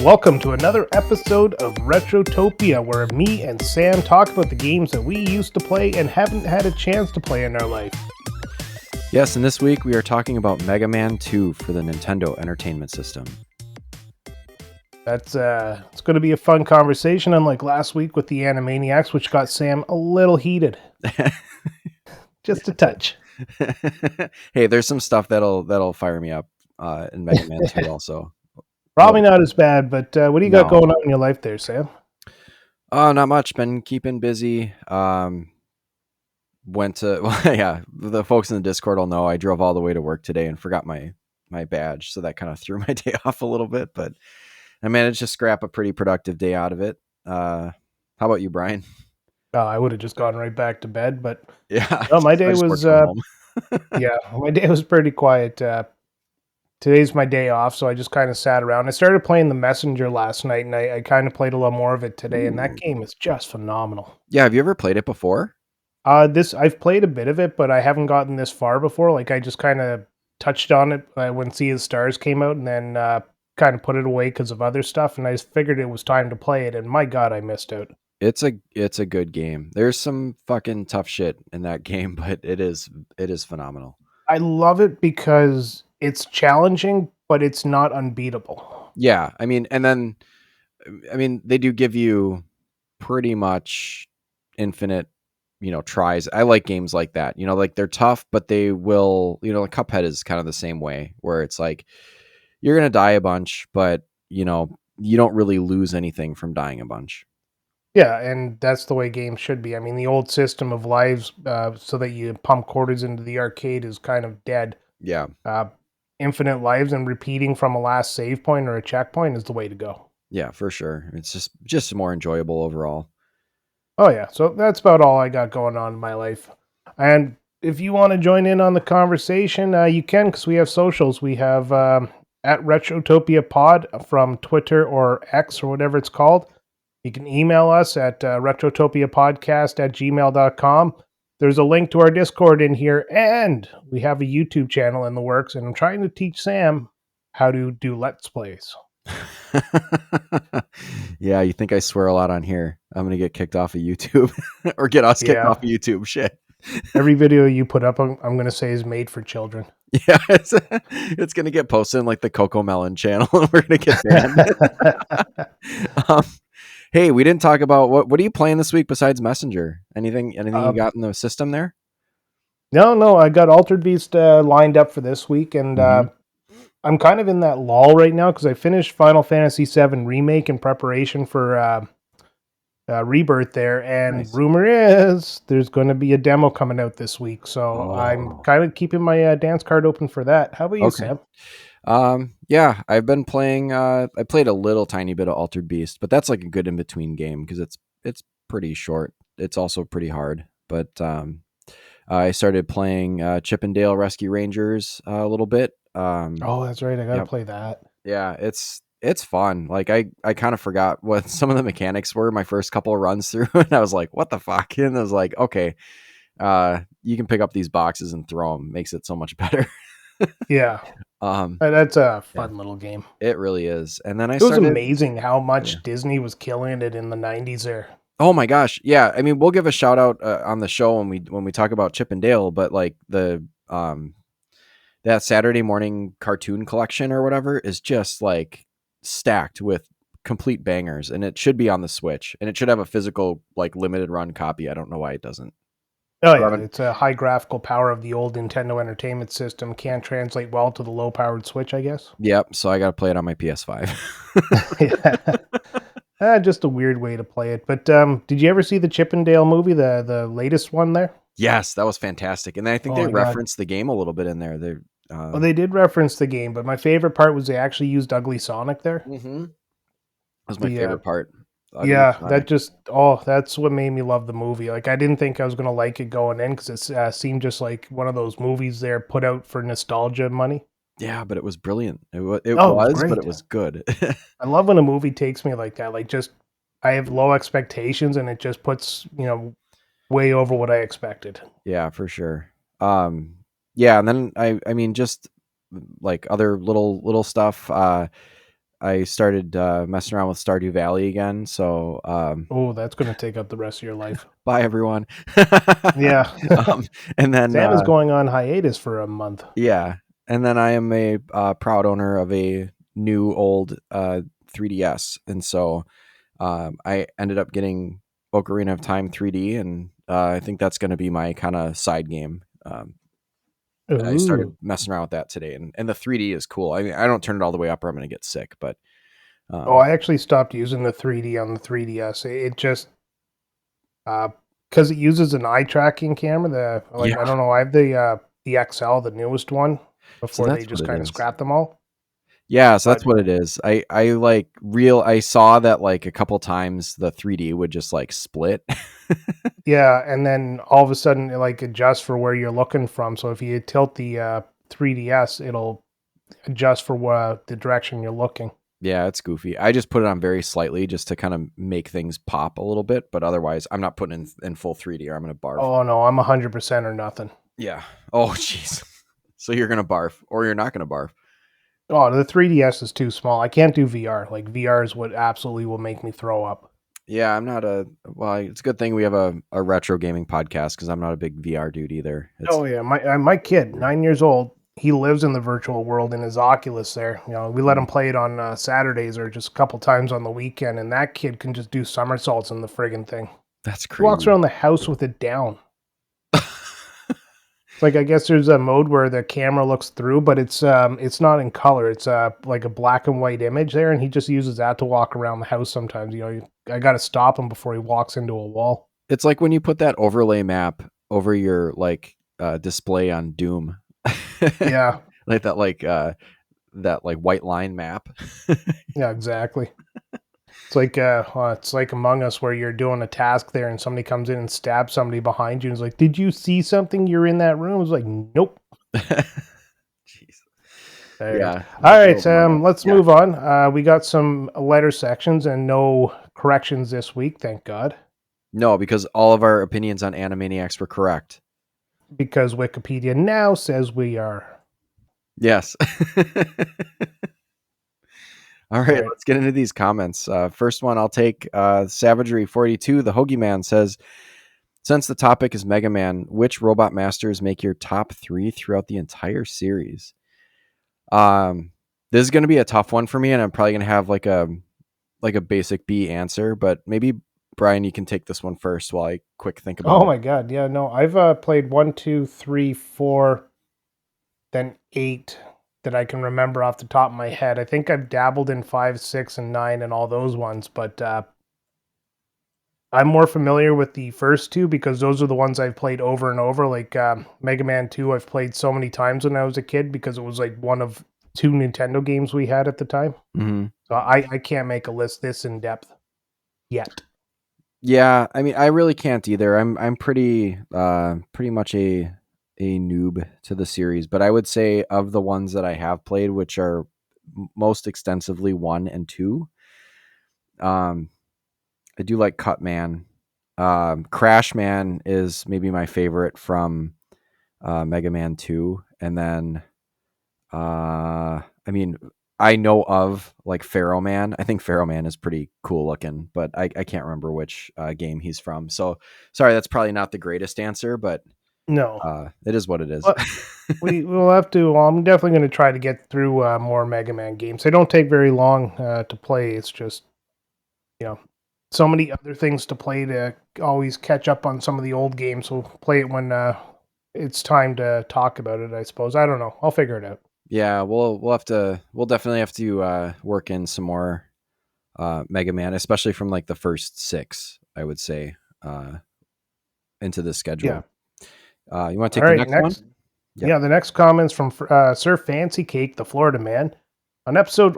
welcome to another episode of Retrotopia, where me and Sam talk about the games that we used to play and haven't had a chance to play in our life. Yes, and this week we are talking about Mega Man 2 for the Nintendo Entertainment System. It's going to be a fun conversation, unlike last week with the Animaniacs, which got Sam a little heated. Just a touch. Hey, there's some stuff that'll fire me up in Mega Man 2 also. Probably not as bad, but what do you got going on in your life there, Sam? Not much. Been keeping busy. The folks in the Discord will know I drove all the way to work today and forgot my badge, so that kind of threw my day off a little bit, but I managed to scrap a pretty productive day out of it. How about you, Brian? I would have just gone right back to bed, but yeah, no, my day was my day was pretty quiet. Today's my day off, so I just kind of sat around. I started playing The Messenger last night, and I kind of played a little more of it today, and that game is just phenomenal. Yeah, have you ever played it before? I've played a bit of it, but I haven't gotten this far before. Like, I just kind of touched on it when Sea of Stars came out, and then kind of put it away because of other stuff, and I figured it was time to play it, and my God, I missed out. It's a good game. There's some fucking tough shit in that game, but it is phenomenal. I love it because it's challenging, but it's not unbeatable. Yeah, I mean, they do give you pretty much infinite, tries. I like games like that. Like they're tough, but they will, like Cuphead is kind of the same way, where it's like you're gonna die a bunch, but you don't really lose anything from dying a bunch. Yeah, and that's the way games should be. I mean, the old system of lives, so that you pump quarters into the arcade, is kind of dead. Yeah. Infinite lives and repeating from a last save point or a checkpoint is the way to go. Yeah, for sure. It's just more enjoyable overall. Oh yeah, so that's about all I got going on in my life. And if you want to join in on the conversation, you can, because we have socials. We have at Retrotopia Pod from Twitter or X or whatever it's called. You can email us at retrotopiapodcast@gmail.com. There's a link to our Discord in here, and we have a YouTube channel in the works, and I'm trying to teach Sam how to do Let's Plays. Yeah, you think I swear a lot on here. I'm going to get kicked off of YouTube or get us kicked off of YouTube. Shit. Every video you put up, I'm going to say is made for children. Yeah, it's going to get posted in like the Coco Melon channel, and we're going to get banned. Hey, we didn't talk about what are you playing this week besides Messenger? Anything you got in the system there? No, I got Altered Beast lined up for this week, and I'm kind of in that lull right now because I finished Final Fantasy VII Remake in preparation for Rebirth there, and nice. Rumor is there's going to be a demo coming out this week, so I'm kind of keeping my dance card open for that. How about you, Sam? Yeah, I've been playing. I played a little tiny bit of Altered Beast, but that's like a good in between game because it's pretty short. It's also pretty hard, but I started playing Chip and Dale Rescue Rangers a little bit. That's right. I gotta play that. Yeah, it's fun. Like I kind of forgot what some of the mechanics were my first couple of runs through, and I was like, "What the fuck?" And I was like, "Okay, you can pick up these boxes and throw them. Makes it so much better." Yeah. That's a fun little game. It really is. And then it was amazing how much Disney was killing it in the 90s there. Oh my gosh. Yeah. I mean, we'll give a shout out on the show when we talk about Chip and Dale, but like the that Saturday morning cartoon collection or whatever is just like stacked with complete bangers, and it should be on the Switch, and it should have a physical like limited run copy. I don't know why it doesn't. Oh yeah, it's a high graphical power of the old Nintendo Entertainment System. Can't translate well to the low-powered Switch, I guess. Yep, so I got to play it on my PS5. Just a weird way to play it. But did you ever see the Chip and Dale movie, the latest one there? Yes, that was fantastic. And I think they referenced the game a little bit in there. They did reference the game, but my favorite part was they actually used Ugly Sonic there. Mm-hmm. That was my favorite part. That's what made me love the movie. Like, I didn't think I was going to like it going in because it seemed just like one of those movies there put out for nostalgia money. Yeah, but it was brilliant. It was, but it was good. I love when a movie takes me like that. Like, just I have low expectations, and it just puts way over what I expected. Yeah, for sure. Yeah, and then I mean, just like other little stuff. I started messing around with Stardew Valley again. So Oh, that's going to take up the rest of your life. bye everyone. Yeah. um, and then Sam is going on hiatus for a month. yeah, and then I am a proud owner of a new old 3DS, and so I ended up getting Ocarina of Time 3D, and I think that's going to be my kind of side game. I started Ooh. messing around with that today, and the 3D is cool. I mean, I don't turn it all the way up, or I'm going to get sick. But Oh, um, I actually stopped using the 3D on the 3DS. It just because it uses an eye tracking camera. yeah, I don't know. I have the XL, the newest one, so before they that's what just it kind of is. scrapped them all. Yeah, so But that's what it is. I like real. I saw that like a couple times the 3D would just like split. yeah, and then all of a sudden it like adjusts for where you're looking from. So if you tilt the 3DS, it'll adjust for the direction you're looking. Yeah, it's goofy. I just put it on very slightly just to kind of make things pop a little bit, but otherwise, I'm not putting in full 3D or I'm gonna barf. Oh no, I'm 100% or nothing. Yeah. Oh, jeez. So you're gonna barf, or you're not gonna barf. Oh, the 3DS is too small. I can't do VR. Like VR is what absolutely will make me throw up. Yeah, I'm not a. Well, it's a good thing we have a retro gaming podcast because I'm not a big VR dude either. It's Oh yeah, my kid, 9 years old, he lives in the virtual world in his Oculus. There, we let him play it on Saturdays or just a couple times on the weekend, and that kid can just do somersaults in the friggin' thing. that's He walks crazy. around the house with it down. It's like I guess there's a mode where the camera looks through, but it's not in color. It's like a black and white image there, and he just uses that to walk around the house sometimes. I got to stop him before he walks into a wall. It's like when you put that overlay map over your like display on Doom, Yeah, like that like white line map. yeah, exactly. It's like Among Us where you're doing a task there and somebody comes in and stabs somebody behind you and is like, "Did you see something? You're in that room." It's like, "Nope." Jeez. There. Yeah, All get right, over Among Us. let's Yeah. move on. We got some letter sections and no corrections this week, thank God, No, because all of our opinions on Animaniacs were correct. because Wikipedia now says we are. Yes. All All right, right. let's get into these comments. First one I'll take Savagery 42. The Hoagie Man says, since the topic is Mega Man, which robot masters make your top three throughout the entire series? Um, this is going to be a tough one for me, and I'm probably going to have like a basic B answer, but maybe Brian, you can take this one first while I quick think about Oh it. my God, yeah, no, I've played 1, 2, 3, 4, then 8 that I can remember off the top of my head. I think I've dabbled in 5, 6, and 9 and all those ones, but I'm more familiar with the first two because those are the ones I've played over and over. Like Mega Man 2, I've played so many times when I was a kid because it was like one of two Nintendo games we had at the time. Mm-hmm. So I can't make a list this in depth yet. Yeah, I mean, I really can't either. I'm pretty much a noob to the series, but I would say of the ones that I have played, which are most extensively one and two, um, I do like Cutman. Crash Man is maybe my favorite from Mega Man Two, and then I mean, I know of like Pharaoh Man. I think Pharaoh Man is pretty cool looking, but I can't remember which game he's from. So sorry, that's probably not the greatest answer, but No. it is what it is. But we'll have to. Well, I'm definitely going to try to get through more Mega Man games. They don't take very long to play. It's just you know so many other things to play to always catch up on some of the old games. We'll play it when it's time to talk about it. I suppose. I don't know. I'll figure it out. Yeah, we'll definitely have to work in some more Mega Man, especially from like the first six, I would say, into the Yeah. schedule. You want to All take the right. next one? Next. Yep. Yeah. The next comment's from Sir Fancy Cake, the Florida man. On episode,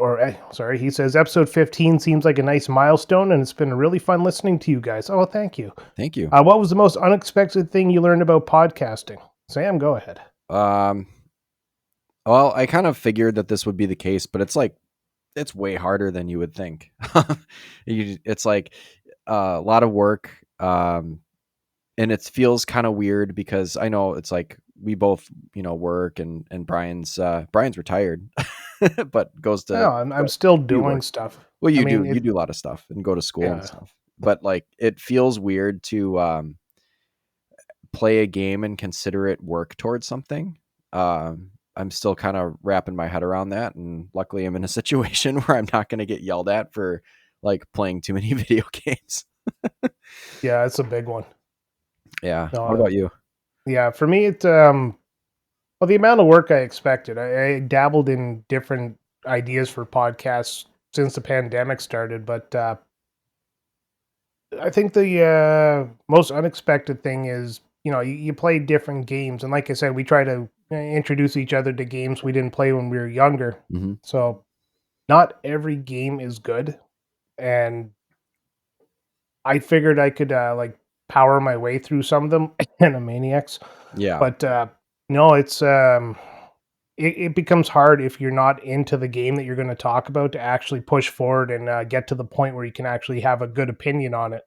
sorry, he says episode 15 seems like a nice milestone, and it's been really fun listening to you guys. Oh, thank you. Thank you. What was the most unexpected thing you learned about podcasting? Sam, go ahead. Um, well, I kind of figured that this would be the case, but it's way harder than you would think. It's like a lot of work, and it feels kind of weird because I know it's like we both work, and Brian's retired. but goes to No, I'm what still do you doing work? stuff. Well, I you mean, do a lot of stuff and go to school and yeah, stuff. But like it feels weird to play a game and consider it work towards something. I'm still kind of wrapping my head around that, and luckily I'm in a situation where I'm not going to get yelled at for like playing too many video games. yeah, it's a big one. Yeah. What No, about you? yeah, for me, it's well, the amount of work I expected. I dabbled in different ideas for podcasts since the pandemic started, but I think the most unexpected thing is, you play different games, and like I said, we try to introduce each other to games we didn't play when we were younger. Hmm. So not every game is good, and I figured I could like power my way through some of them, and a maniacs. Yeah. But no, it becomes hard if you're not into the game that you're going to talk about to actually push forward and get to the point where you can actually have a good opinion on it.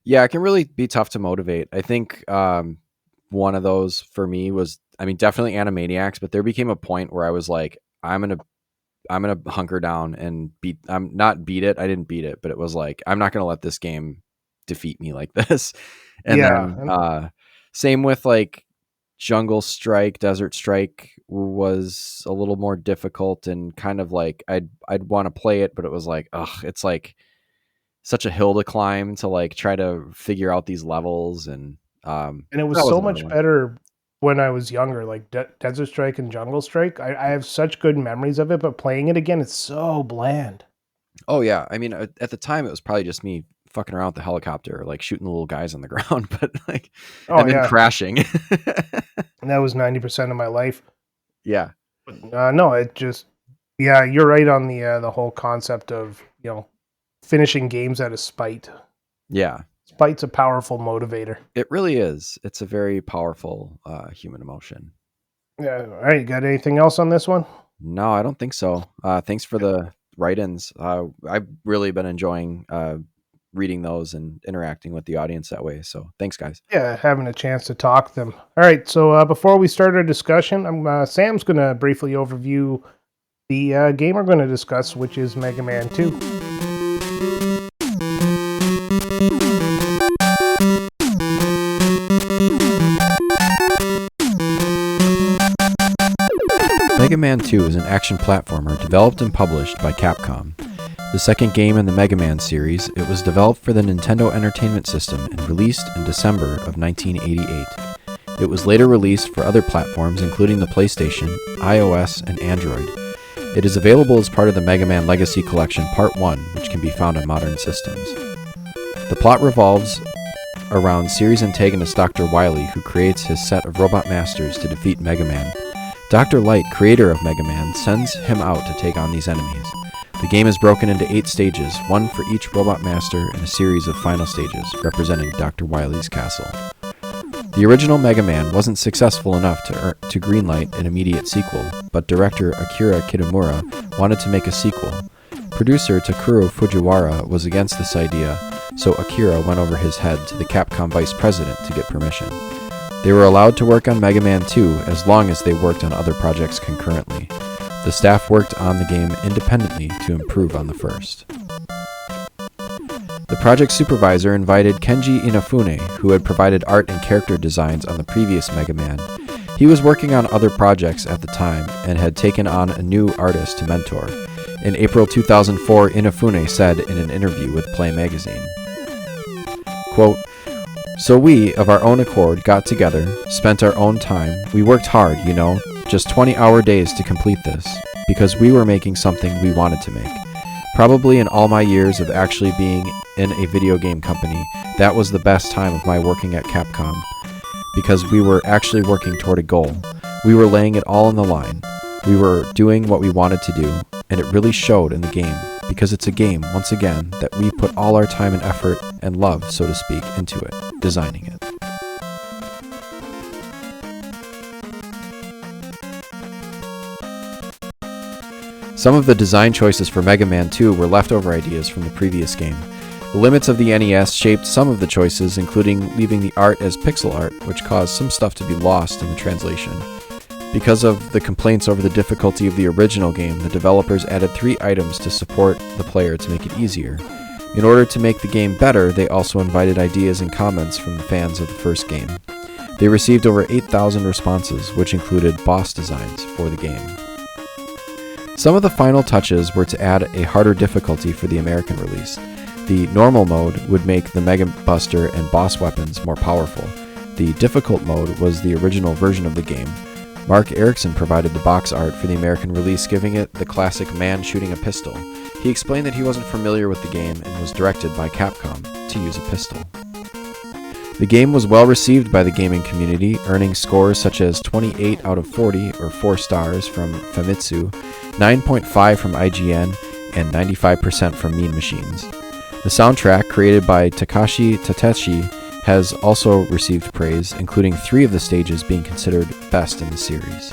Yeah, it can really be tough to motivate. I think one of those for me was, I mean, definitely Animaniacs, but there became a point where I was like, I'm gonna hunker down and beat. I'm not beat it. I didn't beat it, but it was like I'm not gonna let this game defeat me like this. And Yeah, then same with like Jungle Strike, Desert Strike was a little more difficult and kind of like I'd want to play it, but it was like, ugh, it's like such a hill to climb to like try to figure out these levels, and and it was that was so another much one. better when I was younger. Like Desert Strike and Jungle Strike, I have such good memories of it. But playing it again, it's so bland. Oh yeah, I mean at the time it was probably just me fucking around with the helicopter, like shooting the little guys on the ground, but like Oh and then yeah, crashing. and that was 90% of my life. Yeah, But no, it just yeah, you're right on the whole concept of finishing games out of spite. yeah, Spite's a powerful motivator. it really is. It's a very powerful human emotion. Yeah. All right. You got anything else on this one? No, I don't think so. Thanks for the write-ins. I've really been enjoying reading those and interacting with the audience that way. So thanks, guys. Yeah, having a chance to talk them. All right. So before we start our discussion, Sam's going to briefly overview the game we're going to discuss, which is Mega Man 2. Mega Man 2 is an action platformer developed and published by Capcom. The second game in the Mega Man series, it was developed for the Nintendo Entertainment System and released in December of 1988. It was later released for other platforms including the PlayStation, iOS, and Android. It is available as part of the Mega Man Legacy Collection Part 1, which can be found on modern systems. The plot revolves around series antagonist Dr. Wily, who creates his set of robot masters to defeat Mega Man. Dr. Light, creator of Mega Man, sends him out to take on these enemies. The game is broken into 8 stages, one for each robot master, and a series of final stages, representing Dr. Wily's castle. The original Mega Man wasn't successful enough to greenlight an immediate sequel, but director Akira Kitamura wanted to make a sequel. Producer Takuro Fujiwara was against this idea, so Akira went over his head to the Capcom vice president to get permission. They were allowed to work on Mega Man 2 as long as they worked on other projects concurrently. The staff worked on the game independently to improve on the first. The project supervisor invited Kenji Inafune, who had provided art and character designs on the previous Mega Man. He was working on other projects at the time and had taken on a new artist to mentor. In April 2004, Inafune said in an interview with Play Magazine, quote, "So we, of our own accord, got together, spent our own time. We worked hard, just 20-hour days to complete this, because we were making something we wanted to make. Probably in all my years of actually being in a video game company, that was the best time of my working at Capcom, because we were actually working toward a goal. We were laying it all on the line. We were doing what we wanted to do, and it really showed in the game, because it's a game, once again, that we put all our time and effort and love, so to speak, into it, designing it." Some of the design choices for Mega Man 2 were leftover ideas from the previous game. The limits of the NES shaped some of the choices, including leaving the art as pixel art, which caused some stuff to be lost in the translation. Because of the complaints over the difficulty of the original game, the developers added 3 items to support the player to make it easier. In order to make the game better, they also invited ideas and comments from the fans of the first game. They received over 8,000 responses, which included boss designs for the game. Some of the final touches were to add a harder difficulty for the American release. The normal mode would make the Mega Buster and boss weapons more powerful. The difficult mode was the original version of the game. Mark Erickson provided the box art for the American release, giving it the classic man shooting a pistol. He explained that he wasn't familiar with the game and was directed by Capcom to use a pistol. The game was well received by the gaming community, earning scores such as 28 out of 40, or 4 stars, from Famitsu, 9.5 from IGN, and 95% from Mean Machines. The soundtrack, created by Takashi Tateshi, has also received praise, including 3 of the stages being considered best in the series.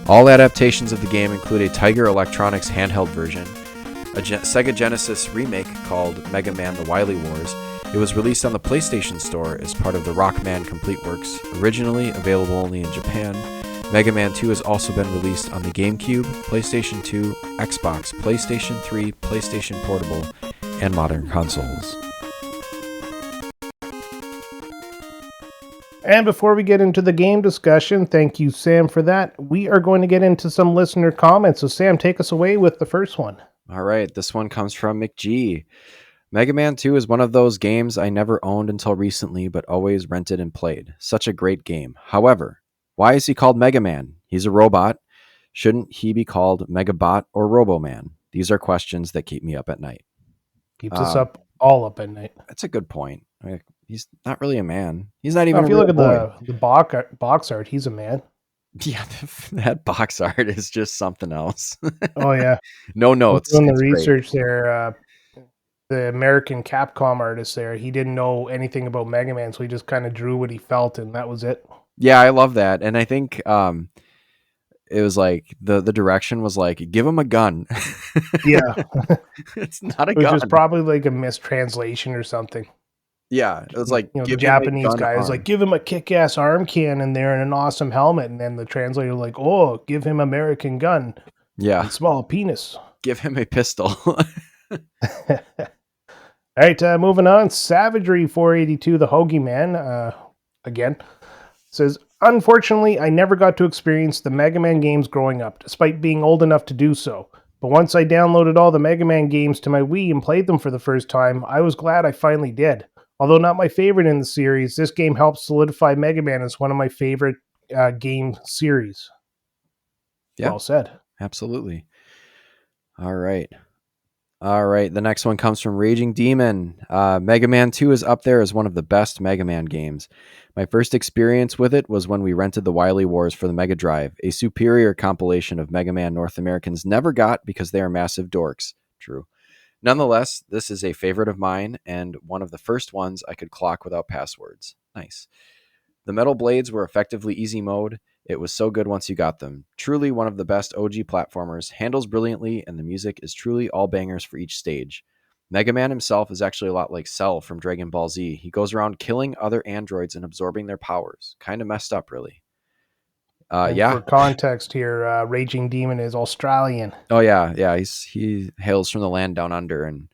All adaptations of the game include a Tiger Electronics handheld version, a Sega Genesis remake called Mega Man The Wily Wars. It was released on the PlayStation Store as part of the Rockman Complete Works, originally available only in Japan. Mega Man 2 has also been released on the GameCube, PlayStation 2, Xbox, PlayStation 3, PlayStation Portable, and modern consoles. And before we get into the game discussion, thank you, Sam, for that. We are going to get into some listener comments. So, Sam, take us away with the first one. All right, this one comes from McG. Mega Man 2 is one of those games I never owned until recently, but always rented and played. Such a great game. However, why is he called Mega Man? He's a robot. Shouldn't he be called Megabot or Roboman? These are questions that keep me up at night. Keeps us all up at night. That's a good point. I mean, he's not really a man. He's not even if a you real look boy. at the box art, he's a man. Yeah, that box art is just something else. Oh, yeah. No notes. Doing the It's research there, the American Capcom artist there, he didn't know anything about Mega Man, so he just kind of drew what he felt, and that was it. Yeah, I love that. And I think it was like the direction was like, give him a gun. Yeah. It's not a It was gun. just probably like a mistranslation or something. Yeah, it was like, the give him Japanese a gun guy is arm. like, give him a kick-ass arm cannon there and an awesome helmet, and then the translator like, oh, give him American gun Yeah, and small penis. give him a pistol. All right, moving on. Savagery 482, the Hoagie Man, again, says, unfortunately, I never got to experience the Mega Man games growing up, despite being old enough to do so. But once I downloaded all the Mega Man games to my Wii and played them for the first time, I was glad I finally did. Although not my favorite in the series, this game helps solidify Mega Man as one of my favorite game series. Yeah. Well said. Absolutely. All right. The next one comes from Raging Demon. Mega Man 2 is up there as one of the best Mega Man games. My first experience with it was when we rented the Wily Wars for the Mega Drive, a superior compilation of Mega Man North Americans never got because they are massive dorks. True. Nonetheless, this is a favorite of mine and one of the first ones I could clock without passwords. Nice. The metal blades were effectively easy mode. It was so good once you got them. Truly one of the best OG platformers, handles brilliantly, and the music is truly all bangers for each stage. Mega Man himself is actually a lot like Cell from Dragon Ball Z. He goes around killing other androids and absorbing their powers. Kind of messed up, really. Yeah. For context here, Raging Demon is Australian. Oh yeah. He hails from the land down under, and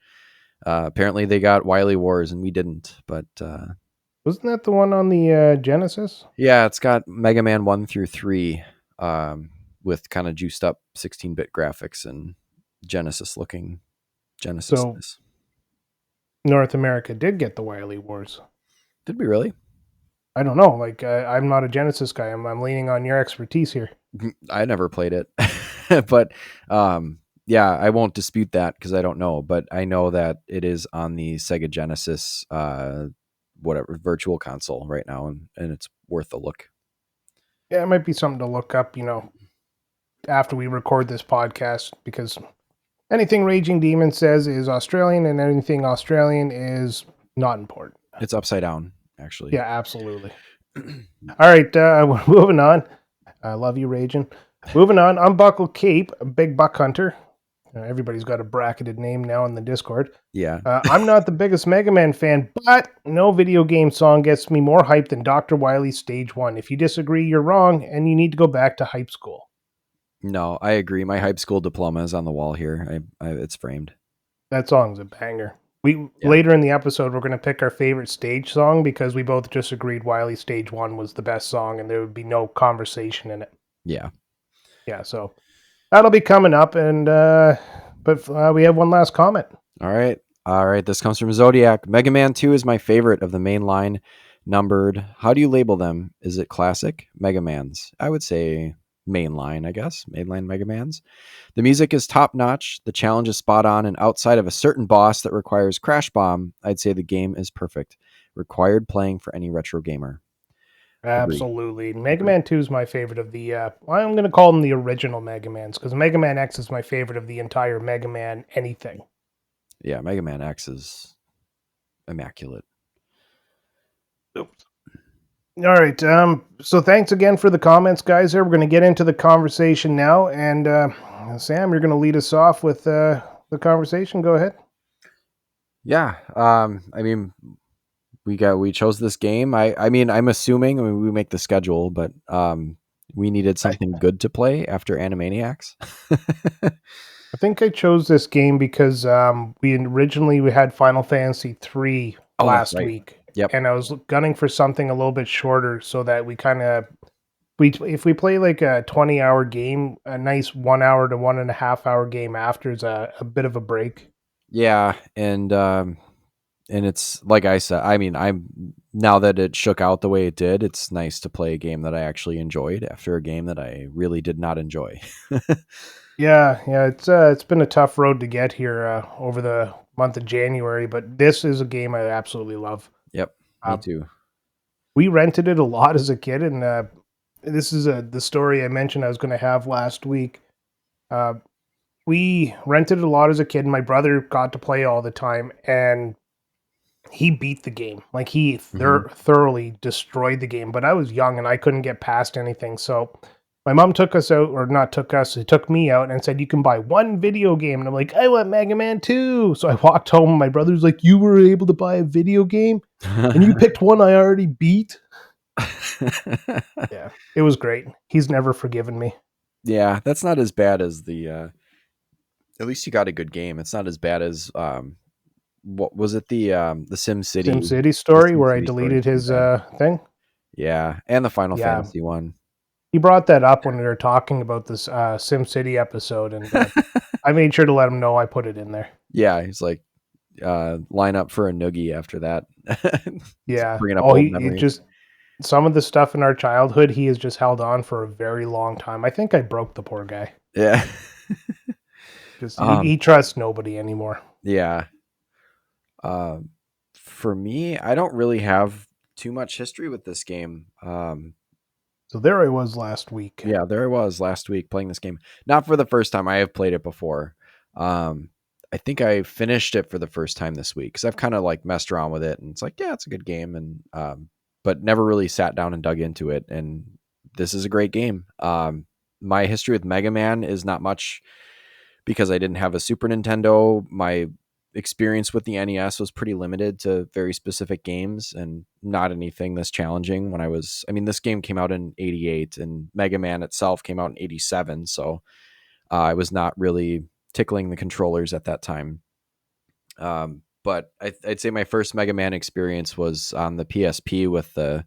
apparently they got Wily Wars and we didn't. But wasn't that the one on the Genesis? yeah, it's got Mega Man 1 through 3 with kind of juiced up 16-bit graphics and Genesis looking Genesis. So North America did get the Wily Wars. Did we really? I don't know. Like, I'm not a Genesis guy. I'm leaning on your expertise here. I never played it, but yeah, I won't dispute that because I don't know. But I know that it is on the Sega Genesis, whatever virtual console right now, and it's worth a look. Yeah, it might be something to look up. After we record this podcast, because anything Raging Demon says is Australian, and anything Australian is not important. It's upside down, actually. Yeah, absolutely. All right, moving on. I love you, Raging. Moving on. Unbuckle Cape, a big buck hunter. Everybody's got a bracketed name now in the Discord. Yeah. I'm not the biggest Mega Man fan, but no video game song gets me more hype than Dr. Wily's Stage 1. If you disagree, you're wrong, and you need to go back to hype school. No, I agree. My hype school diploma is on the wall here. It's framed. That song's a banger. We Yeah. later in the episode we're gonna pick our favorite stage song because we both just agreed Wily's Stage 1 was the best song and there would be no conversation in it. Yeah. Yeah, so that'll be coming up, and but we have one last comment. All right. All right. This comes from Zodiac. Mega Man 2 is my favorite of the main line numbered. How do you label them? Is it classic? Mega Mans? I would say mainline, I guess. Mainline Mega Mans. The music is top notch. The challenge is spot on. And outside of a certain boss that requires Crash Bomb, I'd say the game is perfect. Required playing for any retro gamer. Agree. Absolutely. Mega Agree. Man 2 is my favorite of the I'm going to call them the original Mega Mans because Mega Man X is my favorite of the entire Mega Man anything. Yeah, Mega Man X is immaculate. Oops. All right. So thanks again for the comments, guys. Here we're going to get into the conversation now, and Sam, you're going to lead us off with the conversation. Go ahead. Yeah. I mean, we chose this game. I mean, I'm assuming, I mean, we make the schedule, but we needed something good to play after Animaniacs. I think I chose this game because we had Final Fantasy 3 Oh, that's last right. week, Yep. and I was gunning for something a little bit shorter so that we kind of if we play like a 20-hour game, a nice 1 hour to 1.5 hour game after is a bit of a break. Yeah, and it's like I said, I mean, I'm now that it shook out the way it did, it's nice to play a game that I actually enjoyed after a game that I really did not enjoy. Yeah, it's been a tough road to get here over the month of January, but this is a game I absolutely love. Yep, me Uh, too. we rented it a lot as a kid, and this is the story I mentioned I was going to have last week. Uh, we rented it a lot as a kid, and my brother got to play all the time, and he beat the game. Like he Hmm. thoroughly destroyed the game, but I was young and I couldn't get past anything. So my mom took us out, or not took us, it took me out and said, "You can buy one video game." And I'm like, "I want Mega Man 2." So I walked home. My brother's like, "You were able to buy a video game and you picked one I already beat?" Yeah, it was great. He's never forgiven me. Yeah, that's not as bad as the. At least you got a good game. It's not as bad as what was it, the Sim City, SimCity the story Sim where I City story is deleted pretty his bad. thing. Yeah, and the Final Yeah, Fantasy one. he brought that up when we were talking about this SimCity episode, and I made sure to let him know I put it in there. Yeah, he's like, line up for a noogie after that. It's Yeah. bringing up Oh, old he it memories. just some of the stuff in our childhood, he has just held on for a very long time. I think I broke the poor guy. Yeah. Just um, he trusts nobody anymore. yeah. Um, for me, I don't really have too much history with this game. So there I was last week. Yeah, there I was last week playing this game. Not for the first time. I have played it before. Um, I think I finished it for the first time this week because I've kind of like messed around with it, and it's like, yeah, it's a good game, and but never really sat down and dug into it. And this is a great game. My history with Mega Man is not much because I didn't have a Super Nintendo. My experience with the NES was pretty limited to very specific games and not anything this challenging when I mean, this game came out in 88 and Mega Man itself came out in 87. So I was not really tickling the controllers at that time. But I'd say my first Mega Man experience was on the PSP with the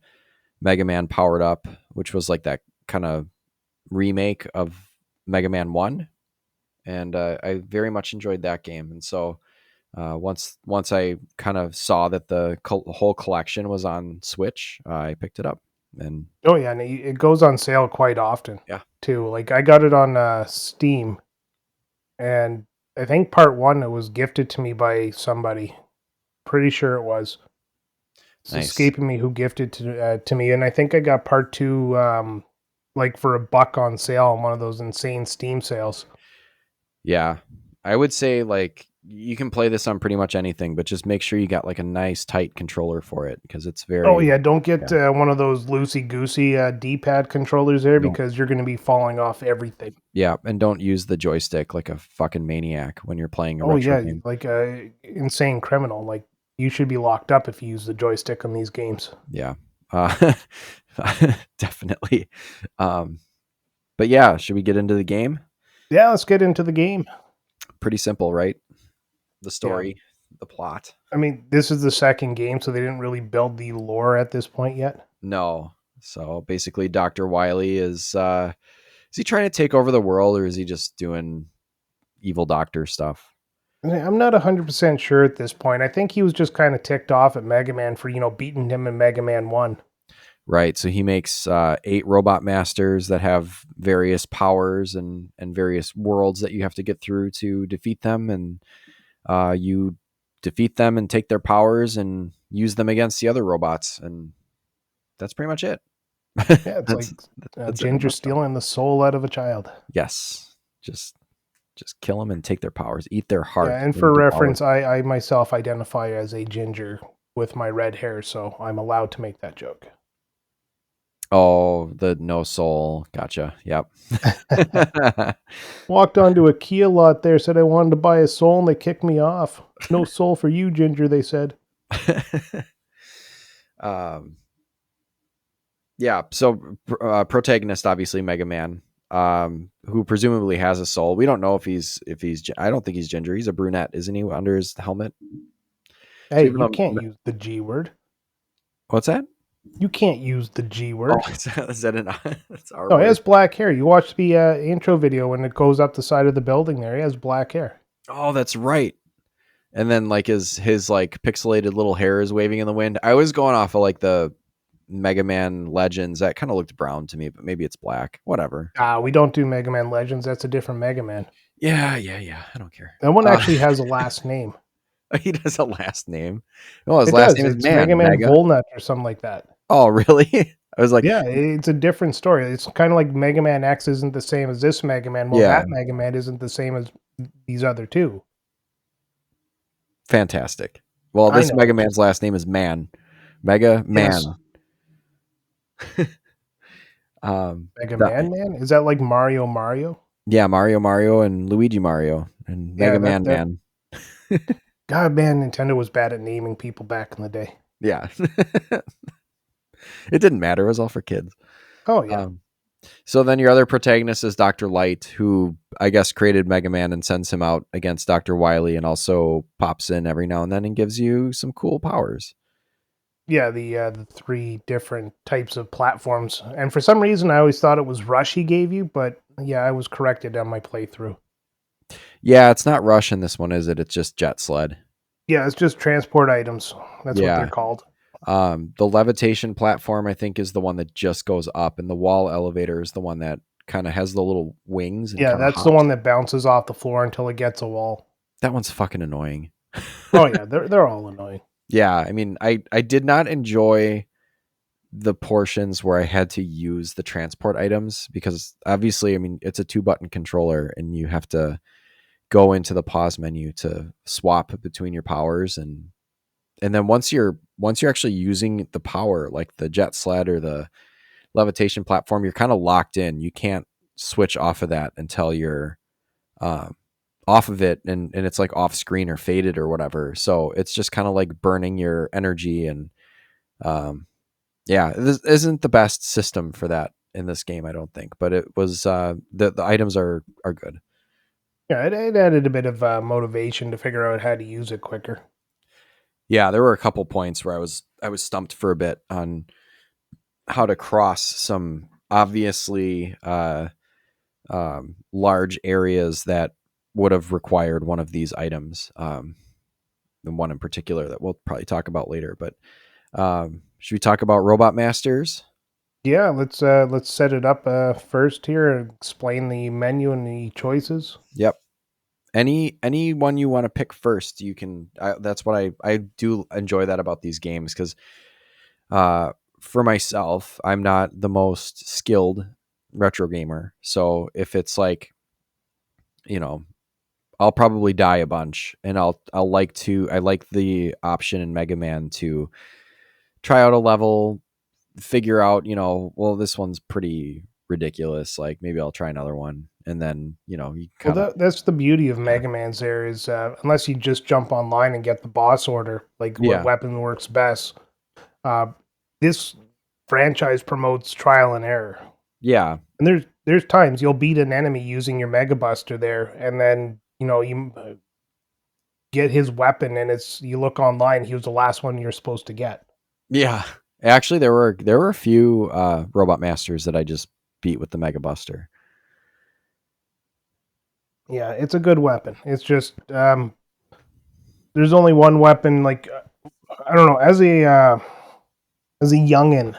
Mega Man Powered Up, which was like that kind of remake of Mega Man 1. And I very much enjoyed that game. And so once I kind of saw that the whole collection was on Switch, I picked it up. And Oh yeah, and it goes on sale quite often yeah, too. Like I got it on Steam, and I think part 1 it was gifted to me by somebody. Pretty sure it was. It's nice. escaping me who gifted to me, and I think I got part 2 like for $1 on sale on one of those insane Steam sales. Yeah, I would say like you can play this on pretty much anything, but just make sure you got like a nice tight controller for it because it's Oh very yeah, don't get yeah. one of those loosey goosey D-pad controllers there Don't because you're going to be falling off everything. yeah, and don't use the joystick like a fucking maniac when you're playing a Oh retro yeah, game. like a insane criminal. Like you should be locked up if you use the joystick on these games. Yeah. Uh, definitely. Um, but yeah, should we get into the game? Yeah, let's get into the game. Pretty simple, right? The Yeah, story, the plot. I mean this is the second game, so they didn't really build the lore at this point yet. No. So basically Dr. Wily is he trying to take over the world or is he just doing evil doctor stuff? I'm not 100% sure at this point. I think he was just kind of ticked off at Mega Man for beating him in Mega Man 1. Right. So he makes 8 robot masters that have various powers and various worlds that you have to get through to defeat them. And you defeat them and take their powers and use them against the other robots. And that's pretty much it. Yeah, it's like that's that's it in a Ginger nutshell. stealing the soul out of a child. Yes. Just kill them and take their powers. Eat their Yeah, heart and for and devour it. reference, I myself identify as a ginger with my red hair, so I'm allowed to make that joke. Oh, the no soul. Gotcha. Yep. Walked onto a Kia lot there, said I wanted to buy a soul, and they kicked me off. No soul for you, Ginger, they said. um, yeah. So, protagonist, obviously Mega Man, who presumably has a soul. We don't know if he's. I don't think he's ginger. He's a brunette, isn't he? Under his helmet. So Hey, even you though, can't use the G word. what's that? You can't use the G Oh, word. is that an? That's our No, he word. has black hair. You watch the intro video when it goes up the side of the building there. He has black hair. Oh, that's right. And then like his like pixelated little hair is waving in the wind. I was going off of like the Mega Man Legends. That kind of looked brown to me, but maybe it's black. Whatever. We don't do Mega Man Legends. That's a different Mega Man. Yeah. I don't care. That one actually has a last name. He does a last name. Oh, his It last does. name is It's Mega Man. Man Mega. Volnut or something like that. Oh, really? I was like, Yeah, it's a different story. It's kind of like Mega Man X isn't the same as this Mega Man. Well, yeah, that Mega Man isn't the same as these other two. fantastic. Well, I this know. Mega Man's last name is Man. Mega Yes, Man. Mega That, Man. Is that like Mario Mario? yeah, Mario, and Luigi Mario, and Yeah, Mega that Man that Man. God man, Nintendo was bad at naming people back in the day. Yeah, it didn't matter. It was all for kids. Oh yeah. Um, so then your other protagonist is Dr. Light, who I guess created Mega Man and sends him out against Dr. Wily and also pops in every now and then and gives you some cool powers. Yeah, the three different types of platforms. And for some reason I always thought it was Rush he gave you, but yeah, I was corrected on my playthrough. Yeah, it's not Rush in this one, is it? It's just Jet Sled. Yeah, it's just transport items. That's what they're Yeah. called. The levitation platform, I think, is the one that just goes up, and the wall elevator is the one that kind of has the little wings and Yeah, kind of that's the hops. one that bounces off the floor until it gets a wall. That one's fucking annoying. Oh yeah, they're all annoying. Yeah, I mean, I did not enjoy the portions where I had to use the transport items because obviously, I mean, it's a 2-button controller and you have to go into the pause menu to swap between your powers and then once you're actually using the power like the jet sled or the levitation platform, you're kind of locked in. You can't switch off of that until you're um, off of it and it's like off screen or faded or whatever. So it's just kind of like burning your energy and um, yeah, this isn't the best system for that in this game, I don't think, but it was the items are good. Yeah, it added a bit of motivation to figure out how to use it quicker. Yeah, there were a couple points where I was stumped for a bit on how to cross some obviously large areas that would have required one of these items. And one in particular that we'll probably talk about later. But should we talk about Robot Masters? Yeah, let's set it up first here and explain the menu and the choices. Yep. Any one you want to pick first, you can. That's what I do enjoy that about these games because for myself, I'm not the most skilled retro gamer. So if it's like, you know, I'll probably die a bunch, and I like the option in Mega Man to try out a level, figure out, well, this one's pretty ridiculous. Like maybe I'll try another one, and then you Well, kind of that's the beauty of Mega Man's there is unless you just jump online and get the boss order, like what yeah, weapon works best. Uh, this franchise promotes trial and error, yeah, and there's times you'll beat an enemy using your Mega Buster there, and then you get his weapon, and it's you look online, he was the last one you're supposed to get. yeah. Actually, there were a few Robot Masters that I just beat with the Mega Buster. Yeah, it's a good weapon. It's just there's only one weapon. Like I don't know, as a youngin,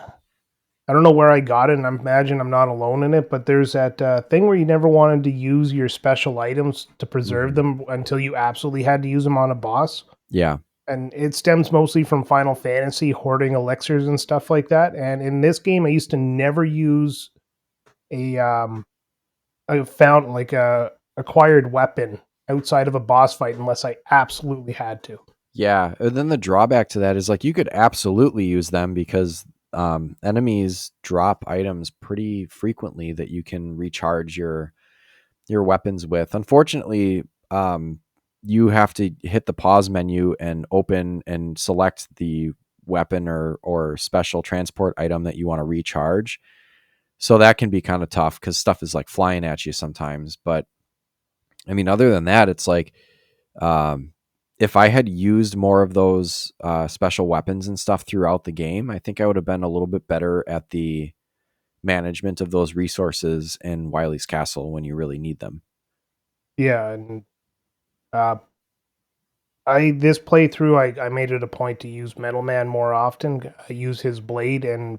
I don't know where I got it, and I imagine I'm not alone in it. But there's that thing where you never wanted to use your special items to preserve Mhm. them until you absolutely had to use them on a boss. Yeah, And it stems mostly from Final Fantasy hoarding elixirs and stuff like that. And in this game, I used to never use a found like a acquired weapon outside of a boss fight unless I absolutely had to. yeah. And then the drawback to that is like you could absolutely use them because enemies drop items pretty frequently that you can recharge your weapons with. Unfortunately, you have to hit the pause menu and open and select the weapon or special transport item that you want to recharge. So that can be kind of tough because stuff is like flying at you sometimes. But I mean, other than that, it's like um, if I had used more of those special weapons and stuff throughout the game, I think I would have been a little bit better at the management of those resources in Wily's Castle when you really need them. Yeah, and uh, I this playthrough I made it a point to use Metal Man more often. I use his blade and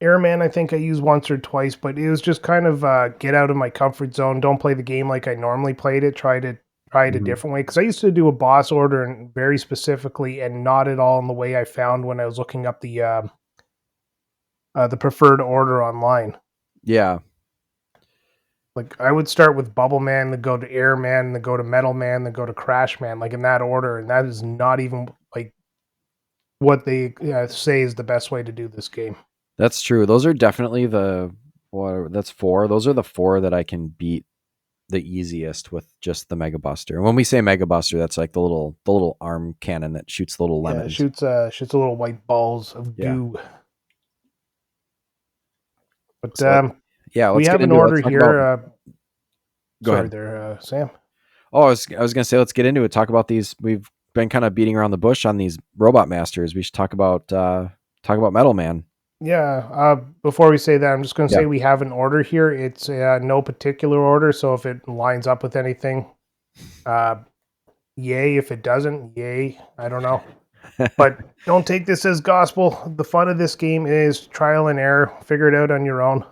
Airman. I think I used once or twice, but it was just kind of get out of my comfort zone. Don't play the game like I normally played it. Try it a Mhm. different way because I used to do a boss order and very specifically, and not at all in the way I found when I was looking up the preferred order online. Yeah, Like I would start with Bubble Man, then go to Air Man, then go to Metal Man, then go to Crash Man, like in that order. And that is not even like what they say is the best way to do this game. that's true. Those are definitely that's four. Those are the four that I can beat the easiest with just the Mega Buster. When we say Mega Buster, that's like the little arm cannon that shoots the little Yeah, it lemons. shoots a little white balls of Yeah. goo. But So yeah, we let's get have an into it. Let's order talk about. here. Go Sorry ahead. there, Sam. Oh, I was gonna say let's get into it. Talk about these. We've been kind of beating around the bush on these robot masters. We should talk about Metal Man. Yeah, before we say that, I'm just going to Yeah. say we have an order here. It's no particular order, so if it lines up with anything, uh, yay. If it doesn't, yay. I don't know. But don't take this as gospel. The fun of this game is trial and error. Figure it out on your own.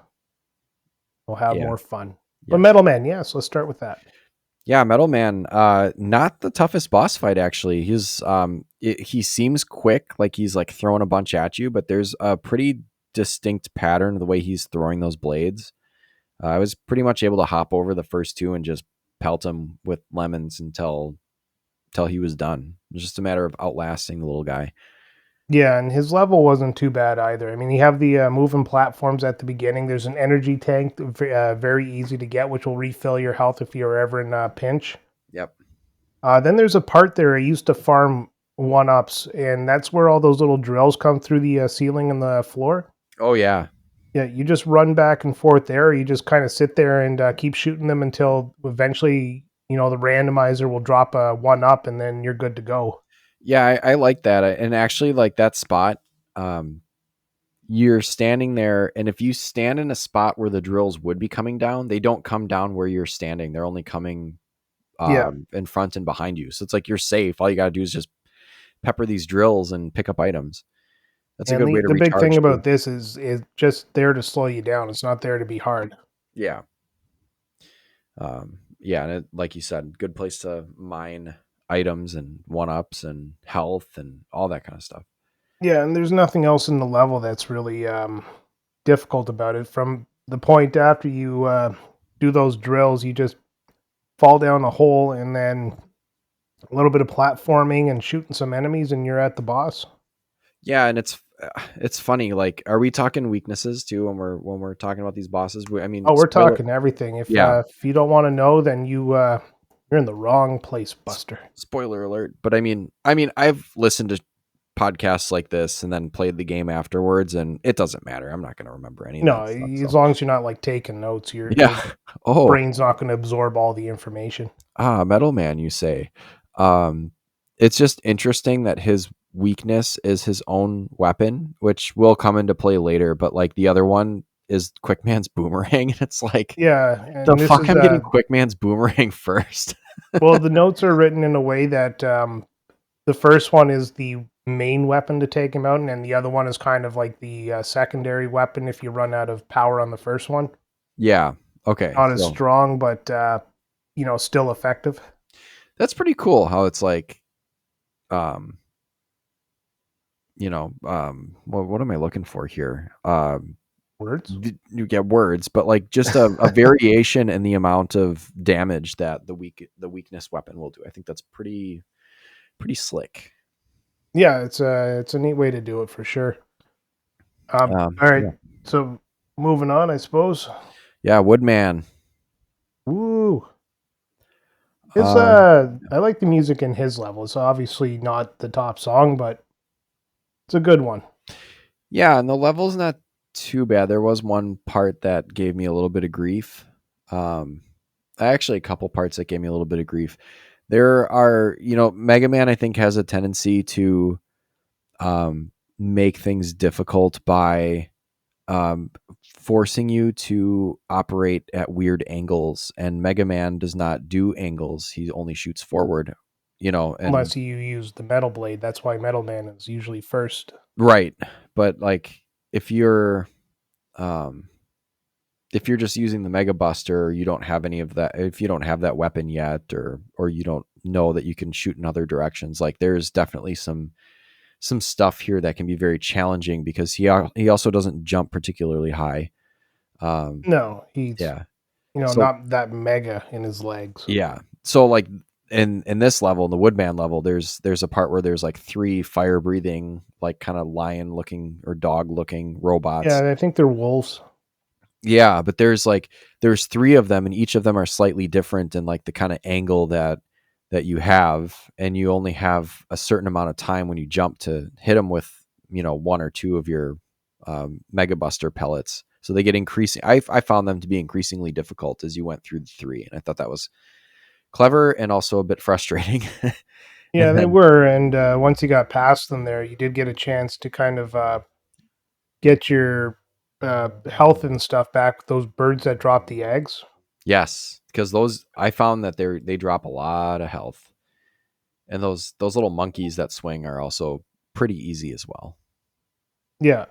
We'll have Yeah. more fun. But Yes. Metal Man, yes, let's start with that. Yeah, Metal Man. Not the toughest boss fight actually. He seems quick, like he's like throwing a bunch at you, but there's a pretty distinct pattern of the way he's throwing those blades. I was pretty much able to hop over the first two and just pelt him with lemons until he was done. It was just a matter of outlasting the little guy. Yeah, and his level wasn't too bad either. I mean, you have the moving platforms at the beginning. There's an energy tank, very easy to get, which will refill your health if you're ever in a pinch. Yep. Then there's a part there I used to farm one ups, and that's where all those little drills come through the ceiling and the floor. Oh yeah. Yeah, you just run back and forth there. You just kind of sit there and keep shooting them until eventually, the randomizer will drop a one up, and then you're good to go. Yeah, I like that. And actually, like that spot, um, you're standing there, and if you stand in a spot where the drills would be coming down, they don't come down where you're standing. They're only coming Yeah, in front and behind you. So it's like you're safe. All you got to do is just pepper these drills and pick up items. That's a and good the way to the big thing recharge too. about this is just there to slow you down. It's not there to be hard. Yeah. Yeah, and like you said, good place to mine items and one ups and health and all that kind of stuff. Yeah, and there's nothing else in the level that's really difficult about it. From the point after you do those drills, you just fall down a hole, and then a little bit of platforming and shooting some enemies, and you're at the boss. Yeah, and it's funny. Like, are we talking weaknesses too when we're talking about these bosses? I mean, Oh, we're spoiler. talking everything. Yeah, If you don't want to know, then you're in the wrong place, s- Buster. spoiler alert. But I mean, I've listened to podcasts like this and then played the game afterwards, and it doesn't matter. I'm not going to remember any of No, that stuff. as So long as you're not like taking notes, your yeah. Oh, brain's not going to absorb all the information. Metal Man, you say. Um, it's just interesting that his weakness is his own weapon, which will come into play later. But like the other one is Quickman's boomerang, and it's like Yeah, the and this fuck is I'm getting Quickman's boomerang first. well, the notes are written in a way that the first one is the main weapon to take him out, and then the other one is kind of like the secondary weapon if you run out of power on the first one. Yeah. Okay. Not as So strong, but still effective. that's pretty cool how it's like, um, what am I looking for here? Words. You get words, but like just a variation in the amount of damage that the weakness weapon will do. I think that's pretty slick. Yeah, it's a neat way to do it for sure. All right, Yeah, so moving on, I suppose. yeah, Woodman. Woo. His Um, I like the music in his level. It's obviously not the top song, but it's a good one. yeah, and the level's not too bad. There was one part that gave me a little bit of grief. Um, actually, a couple parts that gave me a little bit of grief. There are, Mega Man. I think has a tendency to make things difficult by um, forcing you to operate at weird angles. And Mega Man does not do angles; he only shoots forward. And Unless you use the metal blade. That's why Metal Man is usually first. right, but like if you're um, if you're just using the Mega Buster, you don't have any of that. If you don't have that weapon yet, or you don't know that you can shoot in other directions, like there's definitely some stuff here that can be very challenging because he also doesn't jump particularly high. Um, No, he's yeah. So not that mega in his legs. yeah. So like in this level, in the Woodman level, there's a part where there's like three fire breathing, like kind of lion looking or dog looking robots. Yeah, I think they're wolves. Yeah, but there's three of them, and each of them are slightly different in like the kind of angle that you have, and you only have a certain amount of time when you jump to hit them with one or two of your Mega Buster pellets. So they get increasing. I found them to be increasingly difficult as you went through the three, and I thought that was clever and also a bit frustrating. Yeah, And they then were, and once you got past them, there, you did get a chance to kind of get your health and stuff back. Those birds that drop the eggs. yes, because those I found that they drop a lot of health, and those little monkeys that swing are also pretty easy as well. Yeah,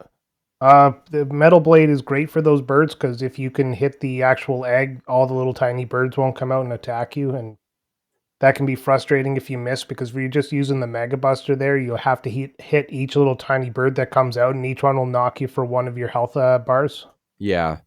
the metal blade is great for those birds because if you can hit the actual egg, all the little tiny birds won't come out and attack you, and that can be frustrating if you miss because if you're just using the Mega Buster there, you'll have to hit each little tiny bird that comes out, and each one will knock you for one of your health bars. Yeah,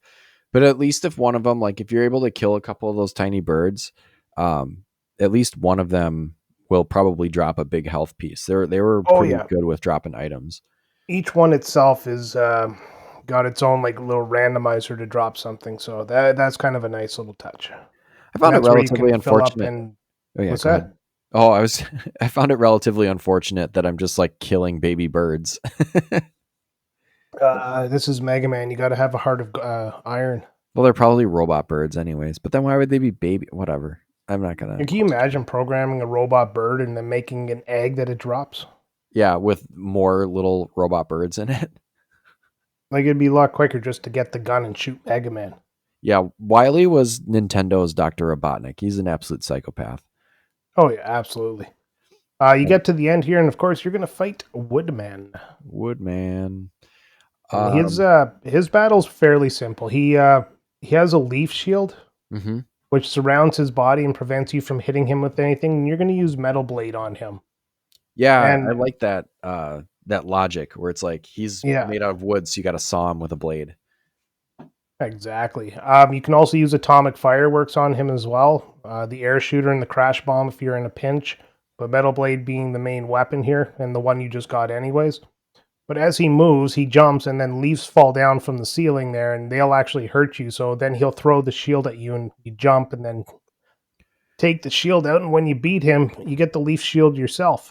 but at least if one of them, like if you're able to kill a couple of those tiny birds, um, at least one of them will probably drop a big health piece. They were Oh pretty yeah, good with dropping items. each one itself is got its own like little randomizer to drop something, so that's kind of a nice little touch. I And found it that's where you relatively can fill up unfortunate. and Oh yeah, what's go ahead. that? Oh, I found it relatively unfortunate that I'm just like killing baby birds. This is Mega Man. You got to have a heart of iron. Well, they're probably robot birds anyways, but then why would they be baby? Whatever. I'm not gonna And can you question imagine programming a robot bird and then making an egg that it drops? yeah, with more little robot birds in it. Like it'd be a lot quicker just to get the gun and shoot Mega Man. Yeah, Wily was Nintendo's Dr. Robotnik. He's an absolute psychopath. Oh yeah, absolutely. You get to the end here, and of course you're gonna fight Woodman. Woodman. And Um, his battle's fairly simple. He has a leaf shield mhm. which surrounds his body and prevents you from hitting him with anything. And you're going to use Metal Blade on him. Yeah, I And like that that logic where it's like he's yeah, made out of wood, so you got to saw him with a blade. Exactly. You can also use atomic fireworks on him as well. The air shooter and the crash bomb if you're in a pinch, but Metal Blade being the main weapon here and the one you just got anyways. But as he moves, he jumps and then leaves fall down from the ceiling there and they'll actually hurt you. So then he'll throw the shield at you and you jump and then take the shield out. And when you beat him, you get the leaf shield yourself.